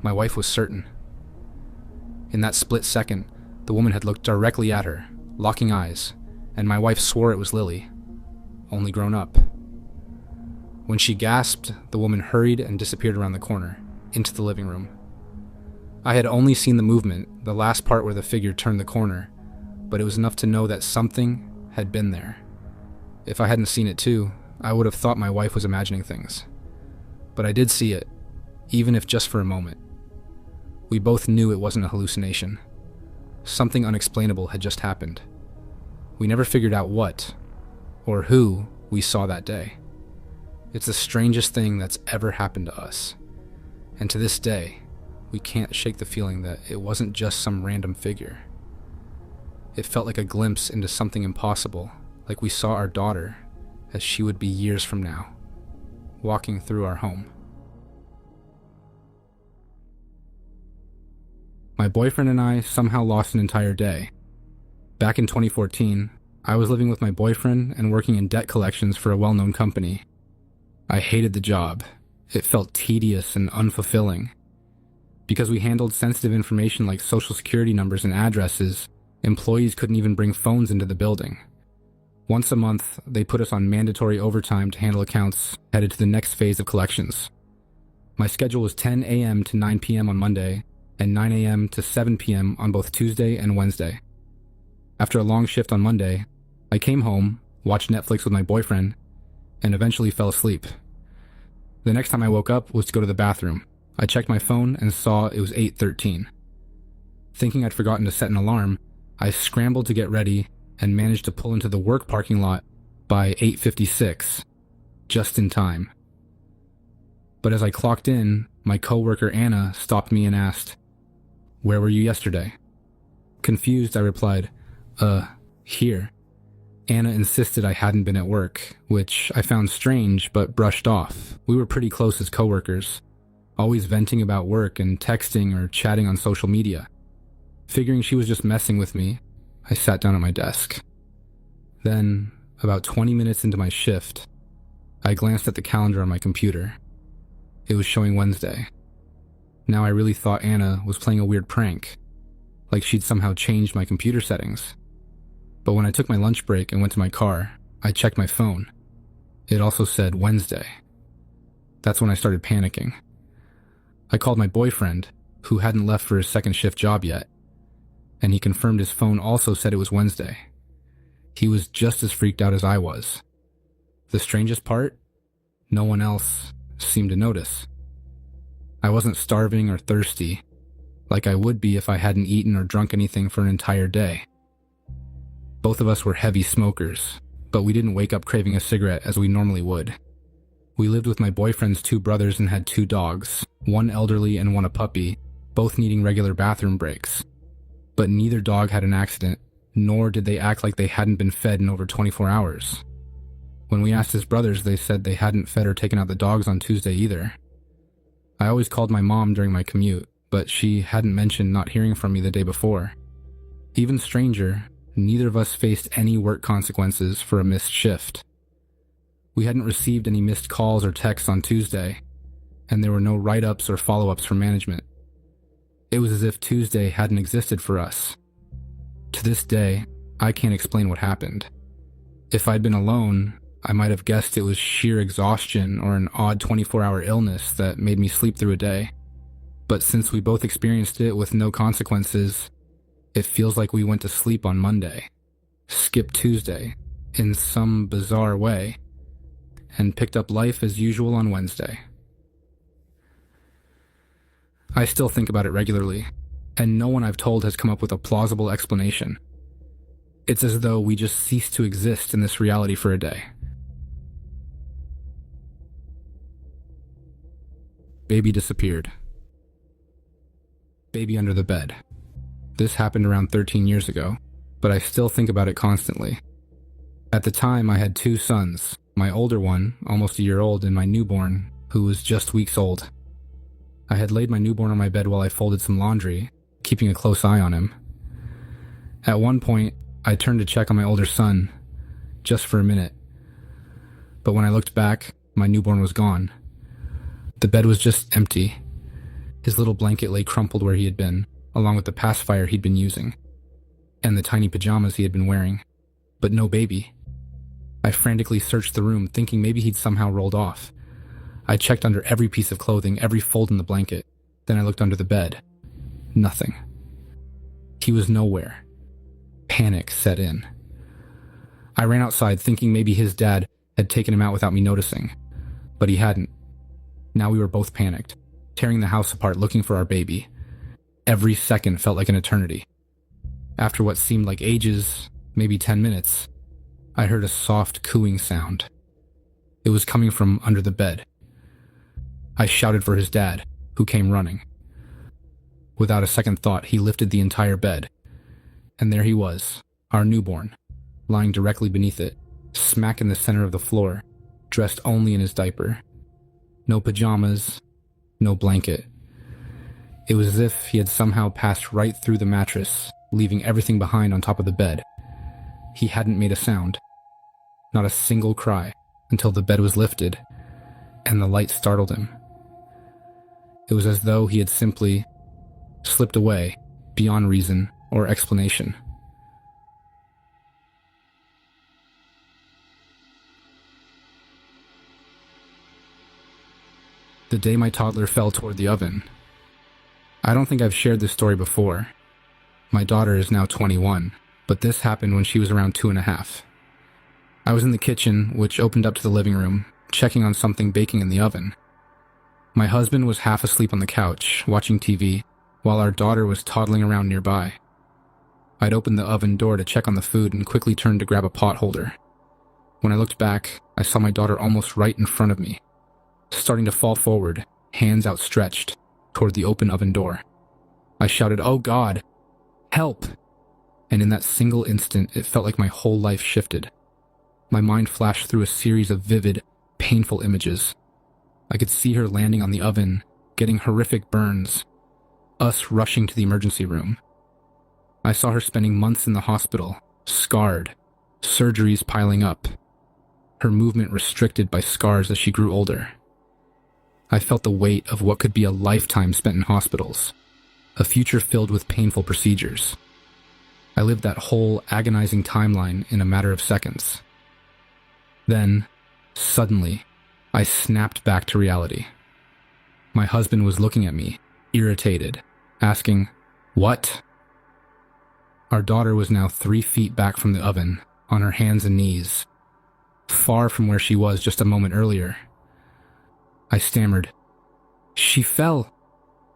My wife was certain. In that split second, the woman had looked directly at her, locking eyes, and my wife swore it was Lily, only grown up. When she gasped, the woman hurried and disappeared around the corner, into the living room. I had only seen the movement, the last part where the figure turned the corner, but it was enough to know that something had been there. If I hadn't seen it too, I would have thought my wife was imagining things. But I did see it, even if just for a moment. We both knew it wasn't a hallucination. Something unexplainable had just happened. We never figured out what, or who, we saw that day. It's the strangest thing that's ever happened to us. And to this day, we can't shake the feeling that it wasn't just some random figure. It felt like a glimpse into something impossible, like we saw our daughter, as she would be years from now, walking through our home. My boyfriend and I somehow lost an entire day. Back in 2014, I was living with my boyfriend and working in debt collections for a well-known company. I hated the job. It felt tedious and unfulfilling. Because we handled sensitive information like social security numbers and addresses, employees couldn't even bring phones into the building. Once a month, they put us on mandatory overtime to handle accounts headed to the next phase of collections. My schedule was 10 a.m. to 9 p.m. on Monday, and 9 a.m. to 7 p.m. on both Tuesday and Wednesday. After a long shift on Monday, I came home, watched Netflix with my boyfriend, and eventually fell asleep. The next time I woke up was to go to the bathroom. I checked my phone and saw it was 8:13. Thinking I'd forgotten to set an alarm, I scrambled to get ready and managed to pull into the work parking lot by 8:56, just in time. But as I clocked in, my coworker Anna stopped me and asked, "Where were you yesterday?" Confused, I replied, here." Anna insisted I hadn't been at work, which I found strange but brushed off. We were pretty close as coworkers, always venting about work and texting or chatting on social media. Figuring she was just messing with me, I sat down at my desk. Then, about 20 minutes into my shift, I glanced at the calendar on my computer. It was showing Wednesday. Now I really thought Anna was playing a weird prank, like she'd somehow changed my computer settings. But when I took my lunch break and went to my car, I checked my phone. It also said Wednesday. That's when I started panicking. I called my boyfriend, who hadn't left for his second shift job yet, and he confirmed his phone also said it was Wednesday. He was just as freaked out as I was. The strangest part? No one else seemed to notice. I wasn't starving or thirsty, like I would be if I hadn't eaten or drunk anything for an entire day. Both of us were heavy smokers, but we didn't wake up craving a cigarette as we normally would. We lived with my boyfriend's 2 brothers and had 2 dogs, one elderly and one a puppy, both needing regular bathroom breaks. But neither dog had an accident, nor did they act like they hadn't been fed in over 24 hours. When we asked his brothers, they said they hadn't fed or taken out the dogs on Tuesday either. I always called my mom during my commute, but she hadn't mentioned not hearing from me the day before. Even stranger, neither of us faced any work consequences for a missed shift. We hadn't received any missed calls or texts on Tuesday, and there were no write-ups or follow-ups from management. It was as if Tuesday hadn't existed for us. To this day, I can't explain what happened. If I'd been alone, I might have guessed it was sheer exhaustion or an odd 24-hour illness that made me sleep through a day. But since we both experienced it with no consequences, it feels like we went to sleep on Monday, skipped Tuesday in some bizarre way, and picked up life as usual on Wednesday. I still think about it regularly, and no one I've told has come up with a plausible explanation. It's as though we just ceased to exist in this reality for a day. Baby disappeared. Baby under the bed. This happened around 13 years ago, but I still think about it constantly. At the time, I had 2 sons, my older one, almost a year old, and my newborn, who was just weeks old. I had laid my newborn on my bed while I folded some laundry, keeping a close eye on him. At one point, I turned to check on my older son, just for a minute. But when I looked back, my newborn was gone. The bed was just empty. His little blanket lay crumpled where he had been, along with the pacifier he'd been using, and the tiny pajamas he had been wearing, but no baby. I frantically searched the room, thinking maybe he'd somehow rolled off. I checked under every piece of clothing, every fold in the blanket. Then I looked under the bed. Nothing. He was nowhere. Panic set in. I ran outside, thinking maybe his dad had taken him out without me noticing, but he hadn't. Now we were both panicked, tearing the house apart looking for our baby. Every second felt like an eternity. After what seemed like ages, maybe 10 minutes, I heard a soft cooing sound. It was coming from under the bed. I shouted for his dad, who came running. Without a second thought, he lifted the entire bed, and there he was, our newborn, lying directly beneath it, smack in the center of the floor, dressed only in his diaper. No pajamas, no blanket. It was as if he had somehow passed right through the mattress, leaving everything behind on top of the bed. He hadn't made a sound, not a single cry, until the bed was lifted, and the light startled him. It was as though he had simply slipped away, beyond reason or explanation. The day my toddler fell toward the oven. I don't think I've shared this story before. My daughter is now 21, but this happened when she was around 2.5. I was in the kitchen, which opened up to the living room, checking on something baking in the oven. My husband was half asleep on the couch, watching TV, while our daughter was toddling around nearby. I'd opened the oven door to check on the food and quickly turned to grab a pot holder. When I looked back, I saw my daughter almost right in front of me, starting to fall forward, hands outstretched, toward the open oven door. I shouted, "Oh God, help!" And in that single instant, it felt like my whole life shifted. My mind flashed through a series of vivid, painful images. I could see her landing on the oven, getting horrific burns, us rushing to the emergency room. I saw her spending months in the hospital, scarred, surgeries piling up, her movement restricted by scars as she grew older. I felt the weight of what could be a lifetime spent in hospitals, a future filled with painful procedures. I lived that whole agonizing timeline in a matter of seconds. Then, suddenly, I snapped back to reality. My husband was looking at me, irritated, asking, "What?" Our daughter was now 3 feet back from the oven, on her hands and knees, far from where she was just a moment earlier. I stammered, "She fell.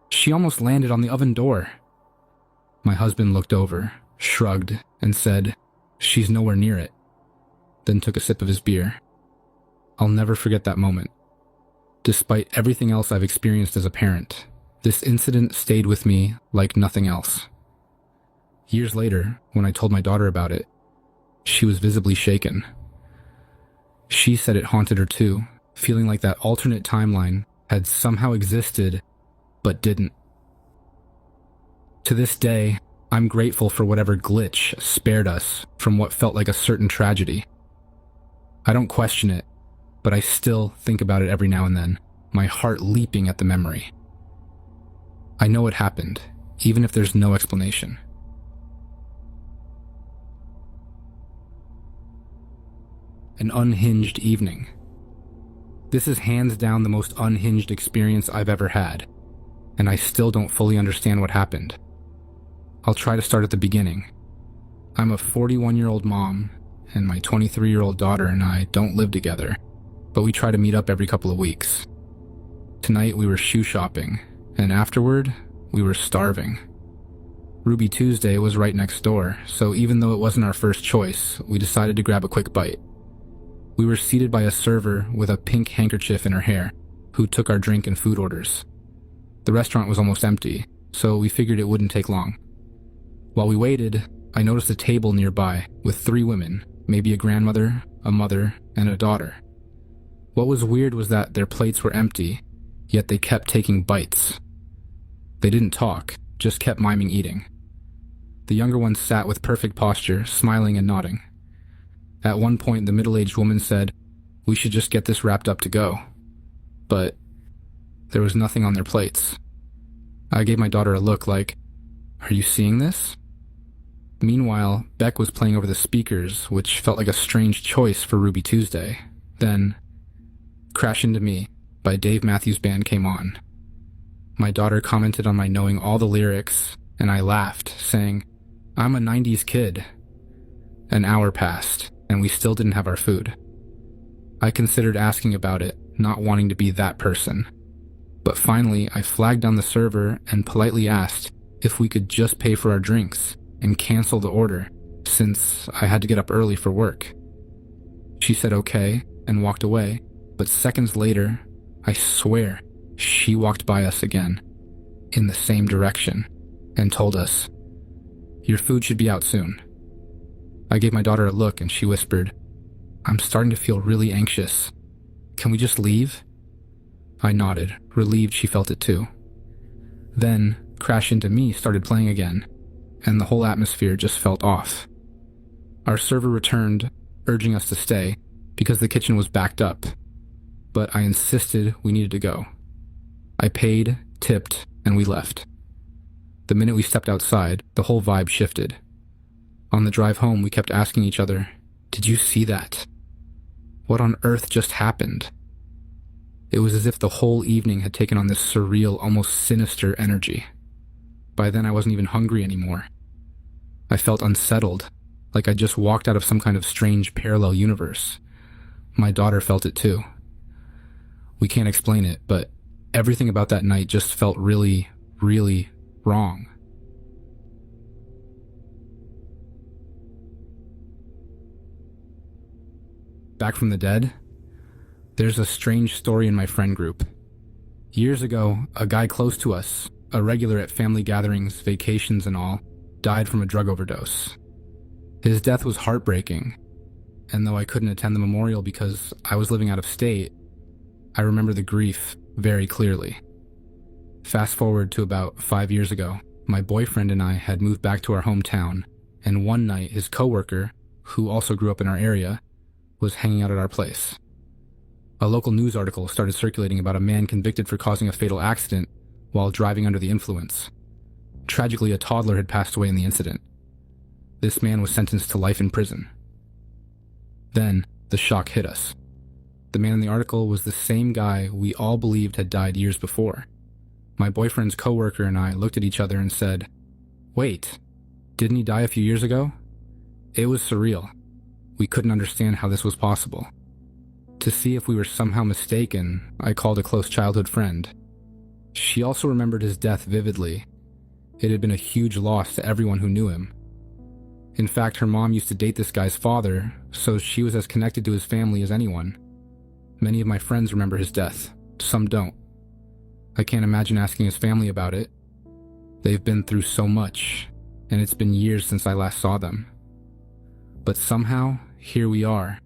She almost landed on the oven door." My husband looked over, shrugged, and said, "She's nowhere near it," then took a sip of his beer. I'll never forget that moment. Despite everything else I've experienced as a parent, this incident stayed with me like nothing else. Years later, when I told my daughter about it, she was visibly shaken. She said it haunted her too, feeling like that alternate timeline had somehow existed, but didn't. To this day, I'm grateful for whatever glitch spared us from what felt like a certain tragedy. I don't question it, but I still think about it every now and then, my heart leaping at the memory. I know it happened, even if there's no explanation. An unhinged evening. This is hands down the most unhinged experience I've ever had, and I still don't fully understand what happened. I'll try to start at the beginning. I'm a 41-year-old mom, and my 23-year-old daughter and I don't live together, but we try to meet up every couple of weeks. Tonight we were shoe shopping, and afterward, we were starving. Ruby Tuesday was right next door, so even though it wasn't our first choice, we decided to grab a quick bite. We were seated by a server with a pink handkerchief in her hair, who took our drink and food orders. The restaurant was almost empty, so we figured it wouldn't take long. While we waited, I noticed a table nearby with 3 women, maybe a grandmother, a mother, and a daughter. What was weird was that their plates were empty, yet they kept taking bites. They didn't talk, just kept miming eating. The younger ones sat with perfect posture, smiling and nodding. At one point, the middle-aged woman said, "We should just get this wrapped up to go." But there was nothing on their plates. I gave my daughter a look like, "Are you seeing this?" Meanwhile, Beck was playing over the speakers, which felt like a strange choice for Ruby Tuesday. Then, Crash Into Me by Dave Matthews Band came on. My daughter commented on my knowing all the lyrics, and I laughed, saying, "I'm a 90s kid." An hour passed, and we still didn't have our food. I considered asking about it, not wanting to be that person. But finally, I flagged down the server and politely asked if we could just pay for our drinks and cancel the order, since I had to get up early for work. She said okay and walked away, but seconds later, I swear, she walked by us again, in the same direction, and told us, "Your food should be out soon." I gave my daughter a look and she whispered, "I'm starting to feel really anxious. Can we just leave?" I nodded, relieved she felt it too. Then, Crash Into Me started playing again, and the whole atmosphere just felt off. Our server returned, urging us to stay, because the kitchen was backed up, but I insisted we needed to go. I paid, tipped, and we left. The minute we stepped outside, the whole vibe shifted. On the drive home, we kept asking each other, "Did you see that? What on earth just happened?" It was as if the whole evening had taken on this surreal, almost sinister energy. By then, I wasn't even hungry anymore. I felt unsettled, like I'd just walked out of some kind of strange parallel universe. My daughter felt it too. We can't explain it, but everything about that night just felt really, really wrong. Back from the dead? There's a strange story in my friend group. Years ago, a guy close to us, a regular at family gatherings, vacations and all, died from a drug overdose. His death was heartbreaking, and though I couldn't attend the memorial because I was living out of state, I remember the grief very clearly. Fast forward to about 5 years ago, my boyfriend and I had moved back to our hometown, and one night his coworker, who also grew up in our area, was hanging out at our place. A local news article started circulating about a man convicted for causing a fatal accident while driving under the influence. Tragically, a toddler had passed away in the incident. This man was sentenced to life in prison. Then, the shock hit us. The man in the article was the same guy we all believed had died years before. My boyfriend's coworker and I looked at each other and said, "Wait, didn't he die a few years ago?" It was surreal. We couldn't understand how this was possible. To see if we were somehow mistaken, I called a close childhood friend. She also remembered his death vividly. It had been a huge loss to everyone who knew him. In fact, her mom used to date this guy's father, so she was as connected to his family as anyone. Many of my friends remember his death, some don't. I can't imagine asking his family about it. They've been through so much, and it's been years since I last saw them. But somehow, here we are,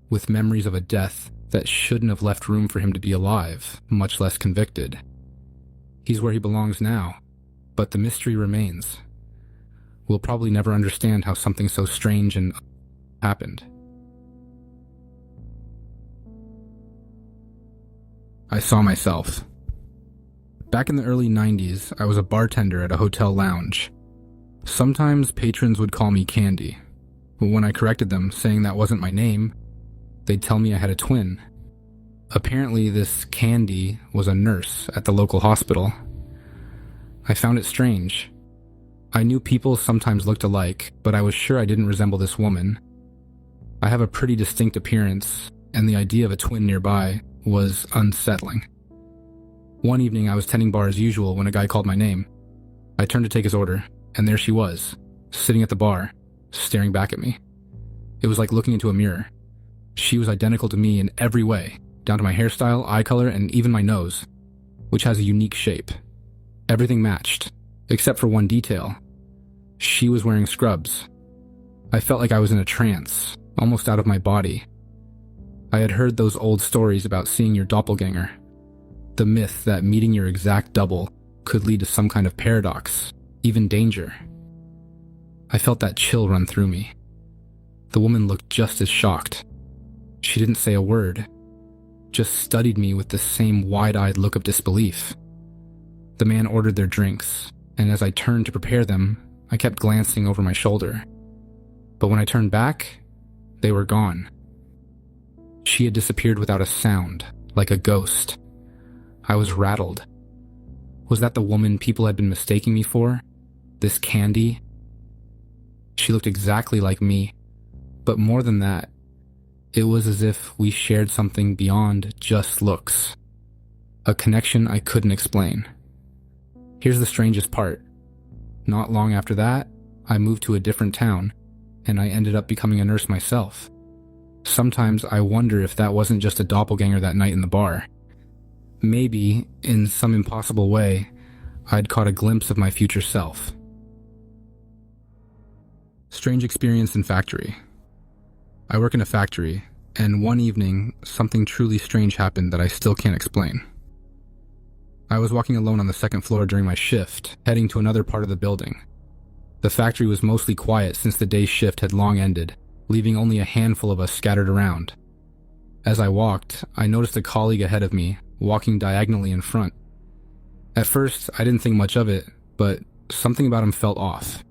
with memories of a death that shouldn't have left room for him to be alive, much less convicted. He's where he belongs now, but the mystery remains. We'll probably never understand how something so strange and happened. I saw myself. Back in the early 90s, I was a bartender at a hotel lounge. Sometimes patrons would call me Candy, but when I corrected them, saying that wasn't my name, they'd tell me I had a twin. Apparently, this Candy was a nurse at the local hospital. I found it strange. I knew people sometimes looked alike, but I was sure I didn't resemble this woman. I have a pretty distinct appearance, and the idea of a twin nearby was unsettling. One evening, I was tending bar as usual when a guy called my name. I turned to take his order, and there she was, sitting at the bar, staring back at me. It was like looking into a mirror. She was identical to me in every way, down to my hairstyle, eye color, and even my nose, which has a unique shape. Everything matched, except for one detail. She was wearing scrubs. I felt like I was in a trance, almost out of my body. I had heard those old stories about seeing your doppelganger. The myth that meeting your exact double could lead to some kind of paradox, even danger. I felt that chill run through me. The woman looked just as shocked. She didn't say a word, just studied me with the same wide-eyed look of disbelief. The man ordered their drinks, and as I turned to prepare them, I kept glancing over my shoulder. But when I turned back, they were gone. She had disappeared without a sound, like a ghost. I was rattled. Was that the woman people had been mistaking me for? This Candy? She looked exactly like me, but more than that, it was as if we shared something beyond just looks. A connection I couldn't explain. Here's the strangest part. Not long after that, I moved to a different town, and I ended up becoming a nurse myself. Sometimes I wonder if that wasn't just a doppelganger that night in the bar. Maybe, in some impossible way, I'd caught a glimpse of my future self. Strange experience in factory. I work in a factory, and one evening, something truly strange happened that I still can't explain. I was walking alone on the second floor during my shift, heading to another part of the building. The factory was mostly quiet since the day's shift had long ended, leaving only a handful of us scattered around. As I walked, I noticed a colleague ahead of me, walking diagonally in front. At first, I didn't think much of it, but something about him felt off.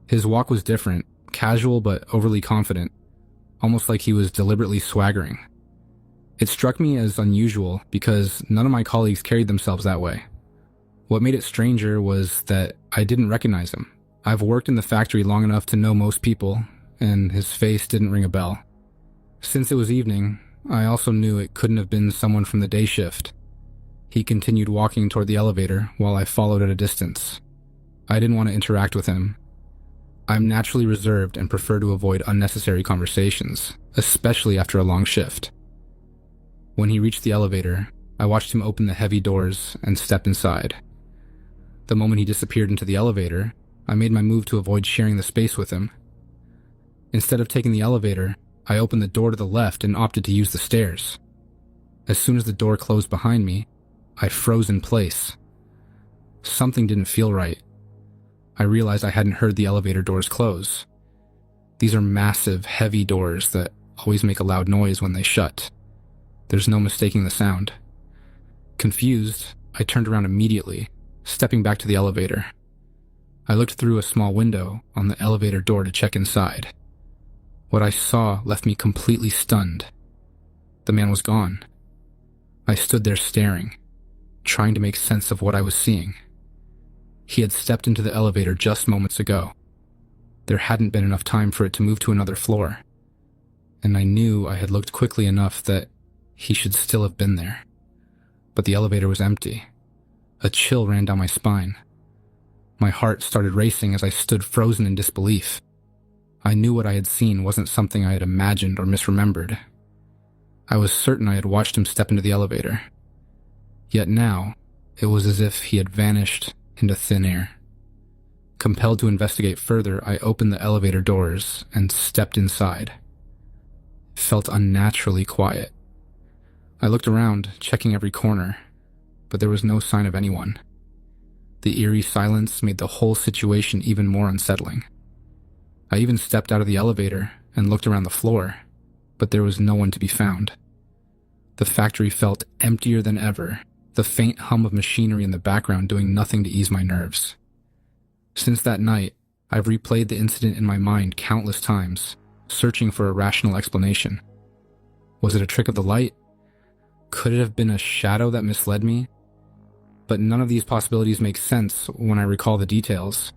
His walk was different, casual but overly confident, almost like he was deliberately swaggering. It struck me as unusual because none of my colleagues carried themselves that way. What made it stranger was that I didn't recognize him. I've worked in the factory long enough to know most people, and his face didn't ring a bell. Since it was evening, I also knew it couldn't have been someone from the day shift. He continued walking toward the elevator while I followed at a distance. I didn't want to interact with him. I'm naturally reserved and prefer to avoid unnecessary conversations, especially after a long shift. When he reached the elevator, I watched him open the heavy doors and step inside. The moment he disappeared into the elevator, I made my move to avoid sharing the space with him. Instead of taking the elevator, I opened the door to the left and opted to use the stairs. As soon as the door closed behind me, I froze in place. Something didn't feel right. I realized I hadn't heard the elevator doors close. These are massive, heavy doors that always make a loud noise when they shut. There's no mistaking the sound. Confused, I turned around immediately, stepping back to the elevator. I looked through a small window on the elevator door to check inside. What I saw left me completely stunned. The man was gone. I stood there staring, trying to make sense of what I was seeing. He had stepped into the elevator just moments ago. There hadn't been enough time for it to move to another floor, and I knew I had looked quickly enough that he should still have been there. But the elevator was empty. A chill ran down my spine. My heart started racing as I stood frozen in disbelief. I knew what I had seen wasn't something I had imagined or misremembered. I was certain I had watched him step into the elevator. Yet now, it was as if he had vanished into thin air. Compelled to investigate further, I opened the elevator doors and stepped inside. It felt unnaturally quiet. I looked around, checking every corner, but there was no sign of anyone. The eerie silence made the whole situation even more unsettling. I even stepped out of the elevator and looked around the floor, but there was no one to be found. The factory felt emptier than ever, the faint hum of machinery in the background doing nothing to ease my nerves. Since that night, I've replayed the incident in my mind countless times, searching for a rational explanation. Was it a trick of the light? Could it have been a shadow that misled me? But none of these possibilities make sense when I recall the details.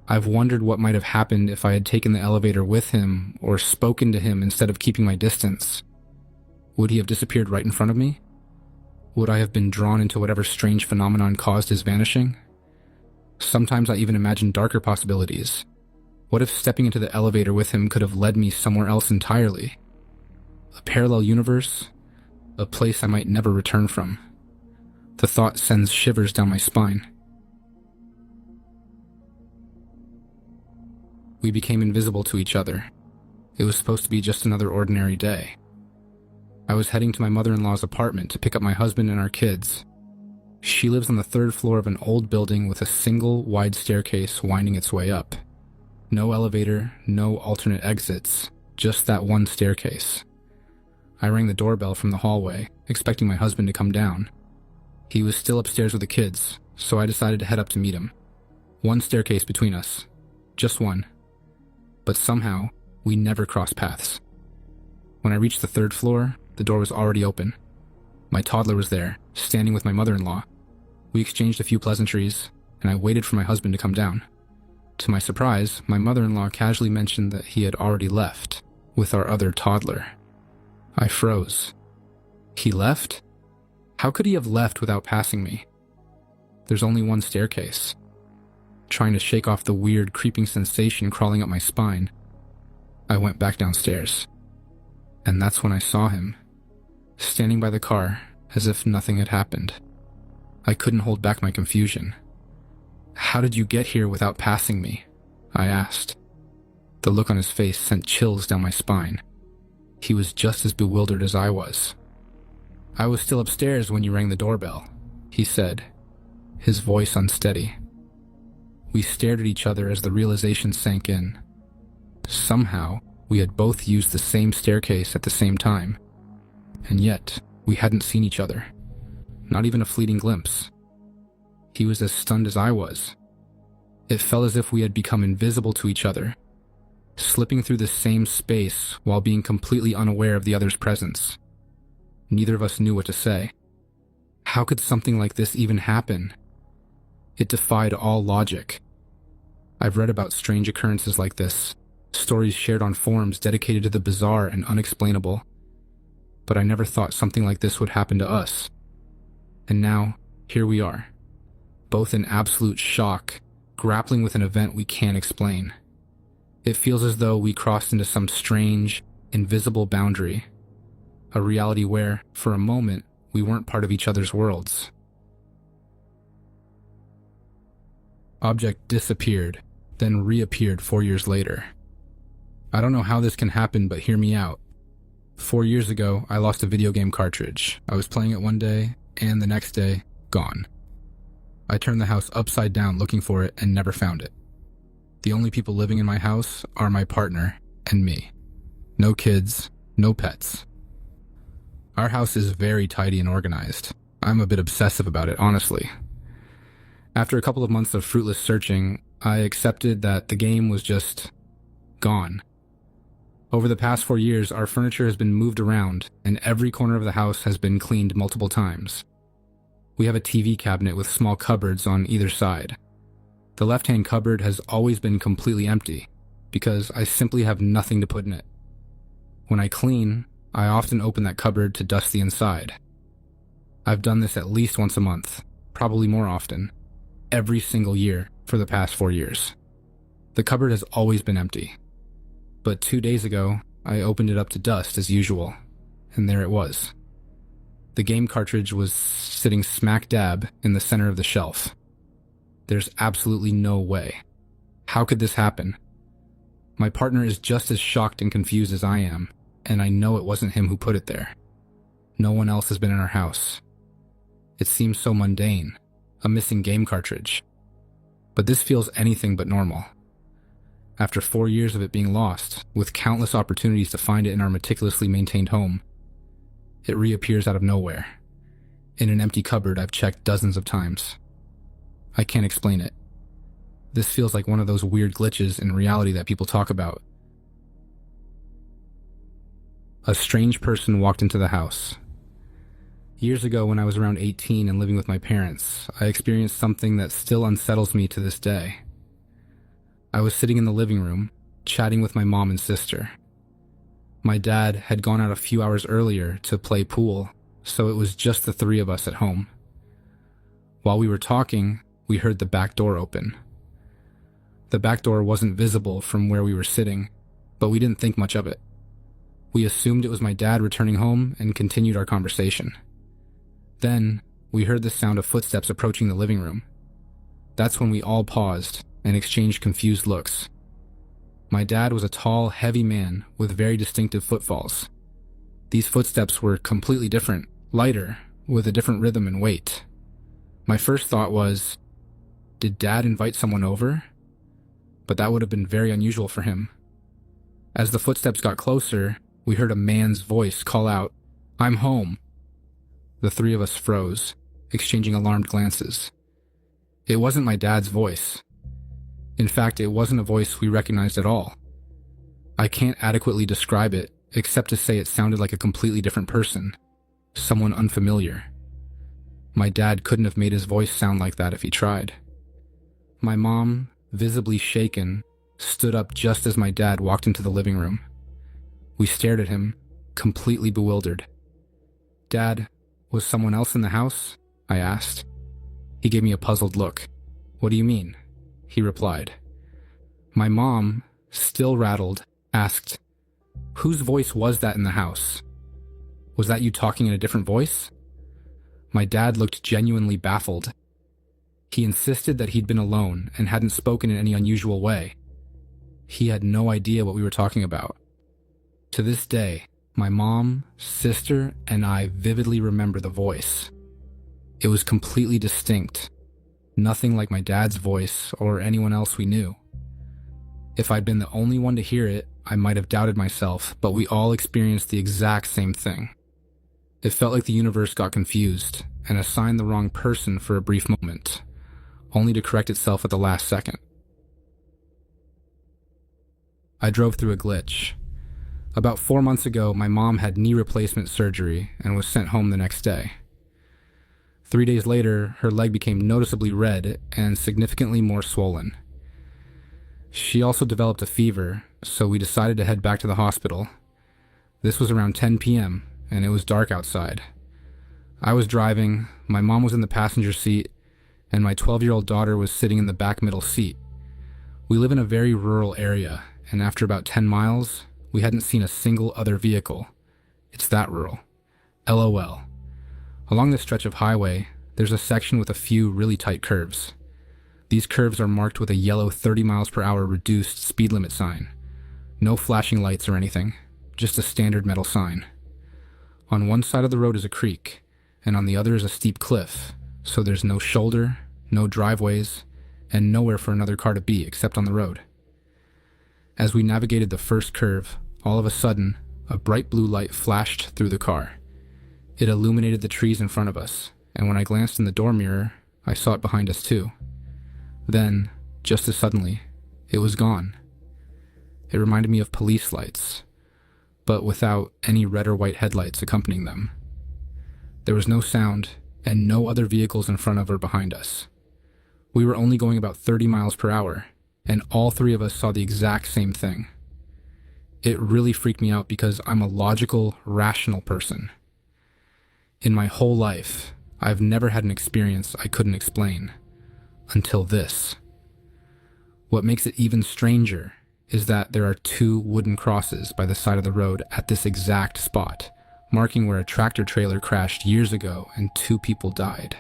I've wondered what might have happened if I had taken the elevator with him or spoken to him instead of keeping my distance. Would he have disappeared right in front of me? Would I have been drawn into whatever strange phenomenon caused his vanishing? Sometimes I even imagine darker possibilities. What if stepping into the elevator with him could have led me somewhere else entirely? A parallel universe? A place I might never return from. The thought sends shivers down my spine. We became invisible to each other. It was supposed to be just another ordinary day. I was heading to my mother-in-law's apartment to pick up my husband and our kids. She lives on the third floor of an old building with a single wide staircase winding its way up. No elevator, no alternate exits, just that one staircase. I rang the doorbell from the hallway, expecting my husband to come down. He was still upstairs with the kids, so I decided to head up to meet him. One staircase between us. Just one. But somehow, we never crossed paths. When I reached the third floor, the door was already open. My toddler was there, standing with my mother-in-law. We exchanged a few pleasantries, and I waited for my husband to come down. To my surprise, my mother-in-law casually mentioned that he had already left, with our other toddler. I froze. He left? How could he have left without passing me? There's only one staircase. Trying to shake off the weird, creeping sensation crawling up my spine, I went back downstairs. And that's when I saw him, standing by the car as if nothing had happened. I couldn't hold back my confusion. "How did you get here without passing me?" I asked. The look on his face sent chills down my spine. He was just as bewildered as I was. "I was still upstairs when you rang the doorbell," he said, his voice unsteady. We stared at each other as the realization sank in. Somehow, we had both used the same staircase at the same time, and yet we hadn't seen each other. Not even a fleeting glimpse. He was as stunned as I was. It felt as if we had become invisible to each other, slipping through the same space while being completely unaware of the other's presence. Neither of us knew what to say. How could something like this even happen? It defied all logic. I've read about strange occurrences like this, stories shared on forums dedicated to the bizarre and unexplainable, but I never thought something like this would happen to us. And now, here we are, both in absolute shock, grappling with an event we can't explain. It feels as though we crossed into some strange, invisible boundary, a reality where, for a moment, we weren't part of each other's worlds. Object disappeared, then reappeared 4 years later. I don't know how this can happen, but hear me out. 4 years ago, I lost a video game cartridge. I was playing it one day, and the next day, gone. I turned the house upside down looking for it and never found it. The only people living in my house are my partner and me. No kids, no pets. Our house is very tidy and organized. I'm a bit obsessive about it, honestly. After a couple of months of fruitless searching, I accepted that the game was just gone. Over the past 4 years, our furniture has been moved around, and every corner of the house has been cleaned multiple times. We have a TV cabinet with small cupboards on either side. The left-hand cupboard has always been completely empty, because I simply have nothing to put in it. When I clean, I often open that cupboard to dust the inside. I've done this at least once a month, probably more often, every single year for the past 4 years. The cupboard has always been empty. But 2 days ago, I opened it up to dust as usual, and there it was. The game cartridge was sitting smack dab in the center of the shelf. There's absolutely no way. How could this happen? My partner is just as shocked and confused as I am, and I know it wasn't him who put it there. No one else has been in our house. It seems so mundane, a missing game cartridge. But this feels anything but normal. After 4 years of it being lost, with countless opportunities to find it in our meticulously maintained home, it reappears out of nowhere, in an empty cupboard I've checked dozens of times. I can't explain it. This feels like one of those weird glitches in reality that people talk about. A strange person walked into the house. Years ago, when I was around 18 and living with my parents, I experienced something that still unsettles me to this day. I was sitting in the living room, chatting with my mom and sister. My dad had gone out a few hours earlier to play pool, so it was just the three of us at home. While we were talking, we heard the back door open. The back door wasn't visible from where we were sitting, but we didn't think much of it. We assumed it was my dad returning home and continued our conversation. Then, we heard the sound of footsteps approaching the living room. That's when we all paused and exchanged confused looks. My dad was a tall, heavy man with very distinctive footfalls. These footsteps were completely different, lighter, with a different rhythm and weight. My first thought was, did Dad invite someone over? But that would have been very unusual for him. As the footsteps got closer, we heard a man's voice call out, "I'm home." The three of us froze, exchanging alarmed glances. It wasn't my dad's voice. In fact, it wasn't a voice we recognized at all. I can't adequately describe it, except to say it sounded like a completely different person, someone unfamiliar. My dad couldn't have made his voice sound like that if he tried. My mom, visibly shaken, stood up just as my dad walked into the living room. We stared at him, completely bewildered. "Dad, was someone else in the house?" I asked. He gave me a puzzled look. "What do you mean?" he replied. My mom, still rattled, asked, "Whose voice was that in the house? Was that you talking in a different voice?" My dad looked genuinely baffled. He insisted that he'd been alone and hadn't spoken in any unusual way. He had no idea what we were talking about. To this day, my mom, sister, and I vividly remember the voice. It was completely distinct, nothing like my dad's voice or anyone else we knew. If I'd been the only one to hear it, I might have doubted myself, but we all experienced the exact same thing. It felt like the universe got confused and assigned the wrong person for a brief moment, only to correct itself at the last second. I drove through a glitch. About 4 months ago, my mom had knee replacement surgery and was sent home the next day. 3 days later, her leg became noticeably red and significantly more swollen. She also developed a fever, so we decided to head back to the hospital. This was around 10 p.m., and it was dark outside. I was driving, my mom was in the passenger seat, and my 12-year-old daughter was sitting in the back middle seat. We live in a very rural area, and after about 10 miles, we hadn't seen a single other vehicle, It's that rural. LOL. Along this stretch of highway, there's a section with a few really tight curves. These curves are marked with a yellow 30 miles per hour reduced speed limit sign. No flashing lights or anything, just a standard metal sign. On one side of the road is a creek, and on the other is a steep cliff, so there's no shoulder, no driveways, and nowhere for another car to be except on the road. As we navigated the first curve, all of a sudden, a bright blue light flashed through the car. It illuminated the trees in front of us, and when I glanced in the door mirror, I saw it behind us too. Then, just as suddenly, it was gone. It reminded me of police lights, but without any red or white headlights accompanying them. There was no sound, and no other vehicles in front of or behind us. We were only going about 30 miles per hour, and all three of us saw the exact same thing. It really freaked me out because I'm a logical, rational person. In my whole life, I've never had an experience I couldn't explain. Until this. What makes it even stranger is that there are 2 wooden crosses by the side of the road at this exact spot, marking where a tractor trailer crashed years ago and 2 people died.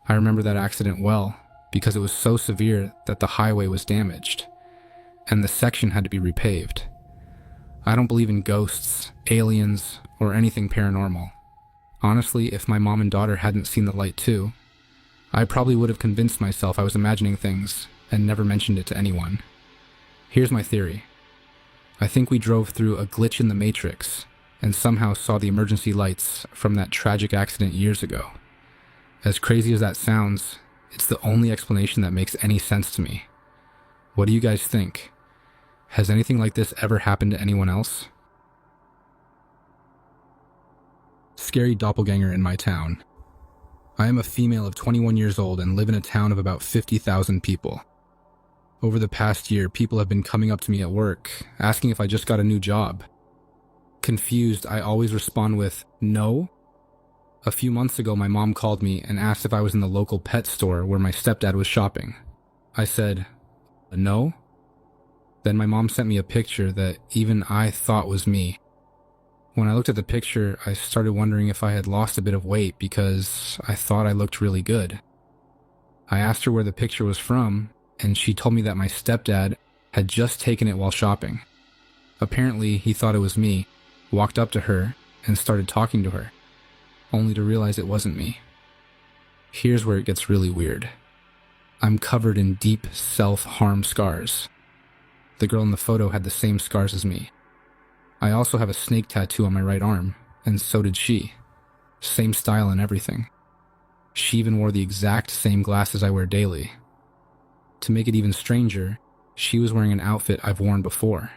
I remember that accident well because it was so severe that the highway was damaged, and the section had to be repaved. I don't believe in ghosts, aliens, or anything paranormal. Honestly, if my mom and daughter hadn't seen the light too, I probably would have convinced myself I was imagining things and never mentioned it to anyone. Here's my theory. I think we drove through a glitch in the Matrix and somehow saw the emergency lights from that tragic accident years ago. As crazy as that sounds, it's the only explanation that makes any sense to me. What do you guys think? Has anything like this ever happened to anyone else? Scary doppelganger in my town. I am a female of 21 years old and live in a town of about 50,000 people. Over the past year, people have been coming up to me at work, asking if I just got a new job. Confused, I always respond with, no. A few months ago, my mom called me and asked if I was in the local pet store where my stepdad was shopping. I said, no. Then my mom sent me a picture that even I thought was me. When I looked at the picture, I started wondering if I had lost a bit of weight because I thought I looked really good. I asked her where the picture was from, and she told me that my stepdad had just taken it while shopping. Apparently, he thought it was me, walked up to her, and started talking to her, only to realize it wasn't me. Here's where it gets really weird. I'm covered in deep self-harm scars. The girl in the photo had the same scars as me. I also have a snake tattoo on my right arm, and so did she. Same style and everything. She even wore the exact same glasses I wear daily. To make it even stranger, she was wearing an outfit I've worn before.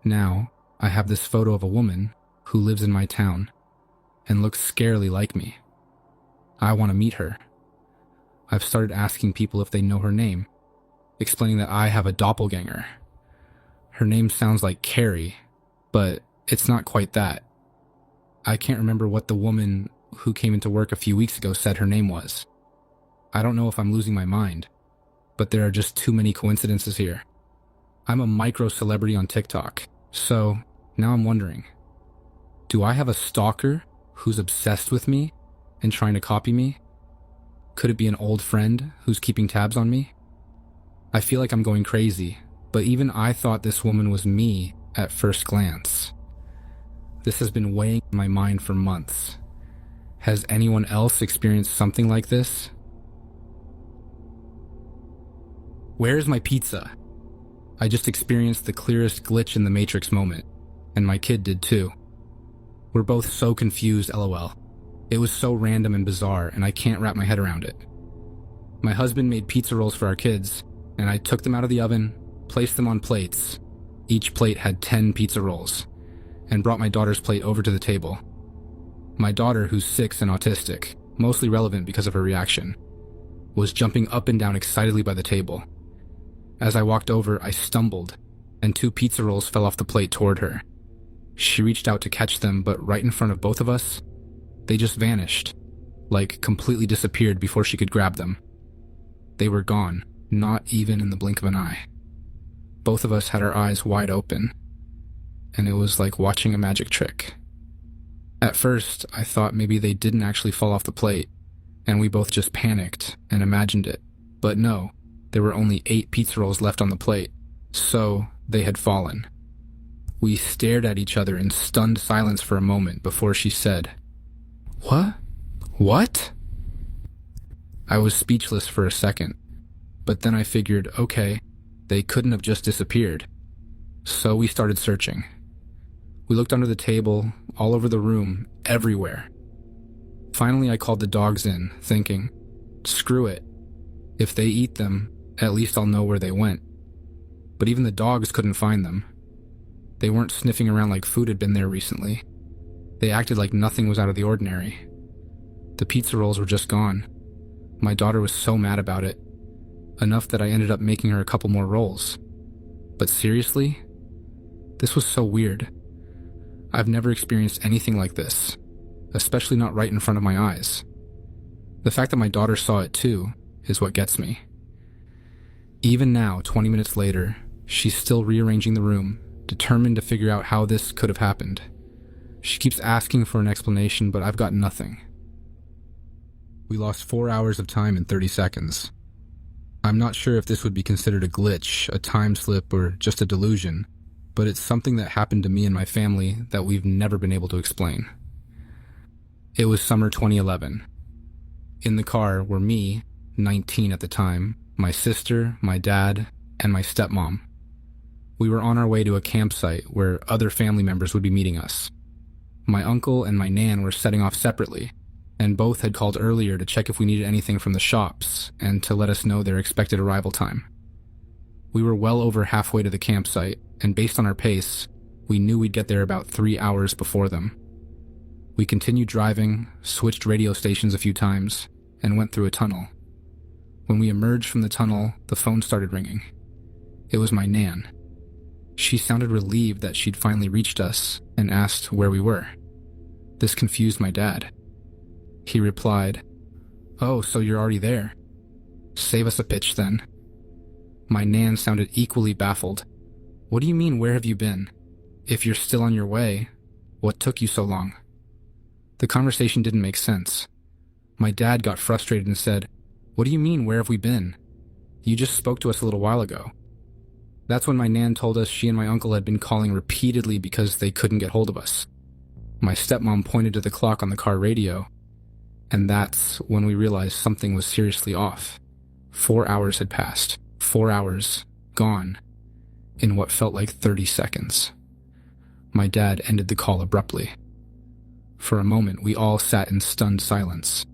Now, I have this photo of a woman who lives in my town and looks scarily like me. I want to meet her. I've started asking people if they know her name, explaining that I have a doppelganger. Her name sounds like Carrie, but it's not quite that. I can't remember what the woman who came into work a few weeks ago said her name was. I don't know if I'm losing my mind, but there are just too many coincidences here. I'm a micro-celebrity on TikTok, so now I'm wondering, do I have a stalker who's obsessed with me and trying to copy me? Could it be an old friend who's keeping tabs on me? I feel like I'm going crazy, but even I thought this woman was me at first glance. This has been weighing in my mind for months. Has anyone else experienced something like this? Where's my pizza? I just experienced the clearest glitch in the Matrix moment, and my kid did too. We're both so confused, LOL. It was so random and bizarre, and I can't wrap my head around it. My husband made pizza rolls for our kids, and I took them out of the oven, placed them on plates. Each plate had 10 pizza rolls, and brought my daughter's plate over to the table. My daughter, who's 6 and autistic, mostly relevant because of her reaction, was jumping up and down excitedly by the table. As I walked over, I stumbled, and 2 pizza rolls fell off the plate toward her. She reached out to catch them, but right in front of both of us, they just vanished, like completely disappeared before she could grab them. They were gone, not even in the blink of an eye. Both of us had our eyes wide open, and it was like watching a magic trick. At first, I thought maybe they didn't actually fall off the plate, and we both just panicked and imagined it. But no, there were only 8 pizza rolls left on the plate, so they had fallen. We stared at each other in stunned silence for a moment before she said, "What? What?" I was speechless for a second, but then I figured, okay, they couldn't have just disappeared. So we started searching. We looked under the table, all over the room, everywhere. Finally, I called the dogs in, thinking, screw it. If they eat them, at least I'll know where they went. But even the dogs couldn't find them. They weren't sniffing around like food had been there recently. They acted like nothing was out of the ordinary. The pizza rolls were just gone. My daughter was so mad about it, enough that I ended up making her a couple more rolls. But seriously? This was so weird. I've never experienced anything like this, especially not right in front of my eyes. The fact that my daughter saw it too is what gets me. Even now, 20 minutes later, she's still rearranging the room, determined to figure out how this could have happened. She keeps asking for an explanation, but I've got nothing. We lost 4 hours of time in 30 seconds. I'm not sure if this would be considered a glitch, a time slip, or just a delusion, but it's something that happened to me and my family that we've never been able to explain. It was summer 2011. In the car were me, 19 at the time, my sister, my dad, and my stepmom. We were on our way to a campsite where other family members would be meeting us. My uncle and my nan were setting off separately, and both had called earlier to check if we needed anything from the shops and to let us know their expected arrival time. We were well over halfway to the campsite, and based on our pace, we knew we'd get there about 3 hours before them. We continued driving, switched radio stations a few times, and went through a tunnel. When we emerged from the tunnel, the phone started ringing. It was my nan. She sounded relieved that she'd finally reached us and asked where we were. This confused my dad. He replied, "Oh, so you're already there? Save us a pitch then." My nan sounded equally baffled. "What do you mean, where have you been? If you're still on your way, what took you so long?" The conversation didn't make sense. My dad got frustrated and said, "What do you mean, where have we been? You just spoke to us a little while ago." That's when my nan told us she and my uncle had been calling repeatedly because they couldn't get hold of us. My stepmom pointed to the clock on the car radio, and that's when we realized something was seriously off. 4 hours had passed. 4 hours, gone, in what felt like 30 seconds. My dad ended the call abruptly. For a moment, we all sat in stunned silence.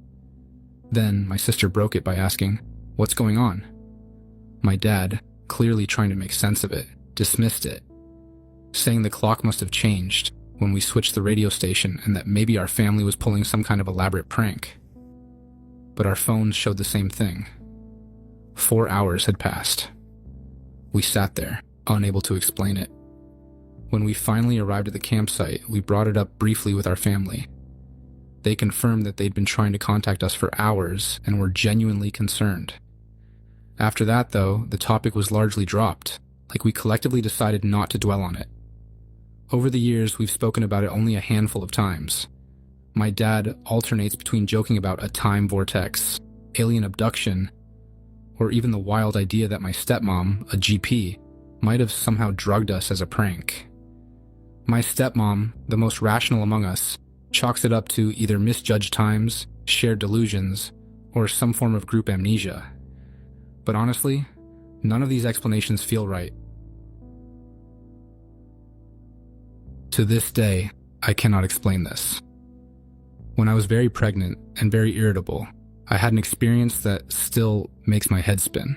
Then my sister broke it by asking, "What's going on?" My dad, clearly trying to make sense of it, dismissed it, saying the clock must have changed when we switched the radio station and that maybe our family was pulling some kind of elaborate prank. But our phones showed the same thing. 4 hours had passed. We sat there, unable to explain it. When we finally arrived at the campsite, we brought it up briefly with our family. They confirmed that they'd been trying to contact us for hours and were genuinely concerned. After that, though, the topic was largely dropped, like we collectively decided not to dwell on it. Over the years, we've spoken about it only a handful of times. My dad alternates between joking about a time vortex, alien abduction, or even the wild idea that my stepmom, a GP, might have somehow drugged us as a prank. My stepmom, the most rational among us, chalks it up to either misjudged times, shared delusions, or some form of group amnesia. But honestly, none of these explanations feel right. To this day, I cannot explain this. When I was very pregnant and very irritable, I had an experience that still makes my head spin.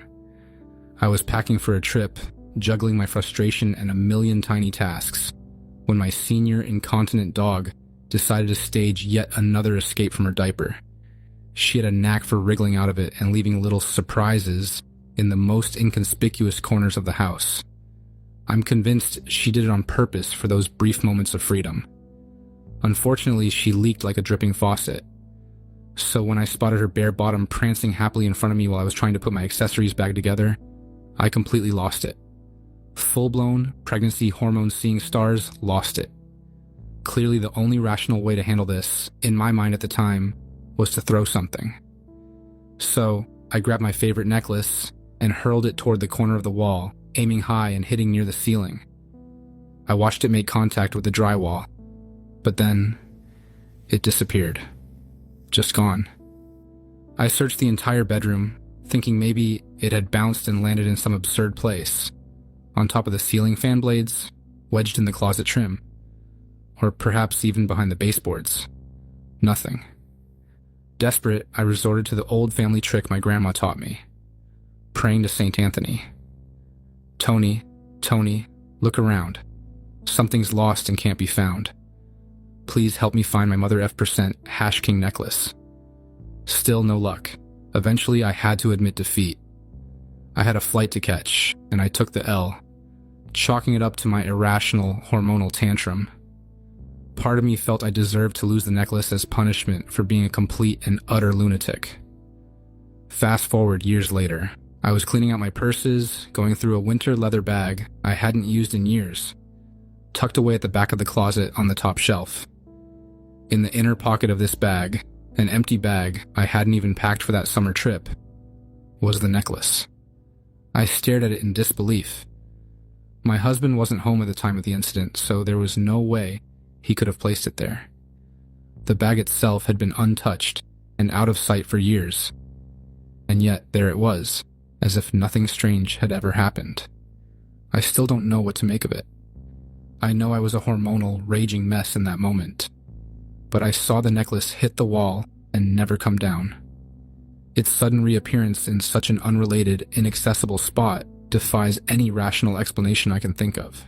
I was packing for a trip, juggling my frustration and a million tiny tasks, when my senior incontinent dog decided to stage yet another escape from her diaper. She had a knack for wriggling out of it and leaving little surprises in the most inconspicuous corners of the house. I'm convinced she did it on purpose for those brief moments of freedom. Unfortunately, she leaked like a dripping faucet. So when I spotted her bare bottom prancing happily in front of me while I was trying to put my accessories bag together, I completely lost it. Full-blown pregnancy hormone seeing stars lost it. Clearly, the only rational way to handle this, in my mind at the time, was to throw something. So, I grabbed my favorite necklace and hurled it toward the corner of the wall, aiming high and hitting near the ceiling. I watched it make contact with the drywall, but then it disappeared. Just gone. I searched the entire bedroom, thinking maybe it had bounced and landed in some absurd place, on top of the ceiling fan blades, wedged in the closet trim, or perhaps even behind the baseboards. Nothing. Desperate, I resorted to the old family trick my grandma taught me, praying to St. Anthony. Tony, look around. Something's lost and can't be found. Please help me find my Mother F% Hash King necklace. Still no luck. Eventually, I had to admit defeat. I had a flight to catch, and I took the L, chalking it up to my irrational hormonal tantrum. Part of me felt I deserved to lose the necklace as punishment for being a complete and utter lunatic. Fast forward years later, I was cleaning out my purses, going through a winter leather bag I hadn't used in years, tucked away at the back of the closet on the top shelf. In the inner pocket of this bag, an empty bag I hadn't even packed for that summer trip, was the necklace. I stared at it in disbelief. My husband wasn't home at the time of the incident, so there was no way he could have placed it there. The bag itself had been untouched and out of sight for years, and yet there it was, as if nothing strange had ever happened. I still don't know what to make of it. I know I was a hormonal, raging mess in that moment, but I saw the necklace hit the wall and never come down. Its sudden reappearance in such an unrelated, inaccessible spot defies any rational explanation I can think of.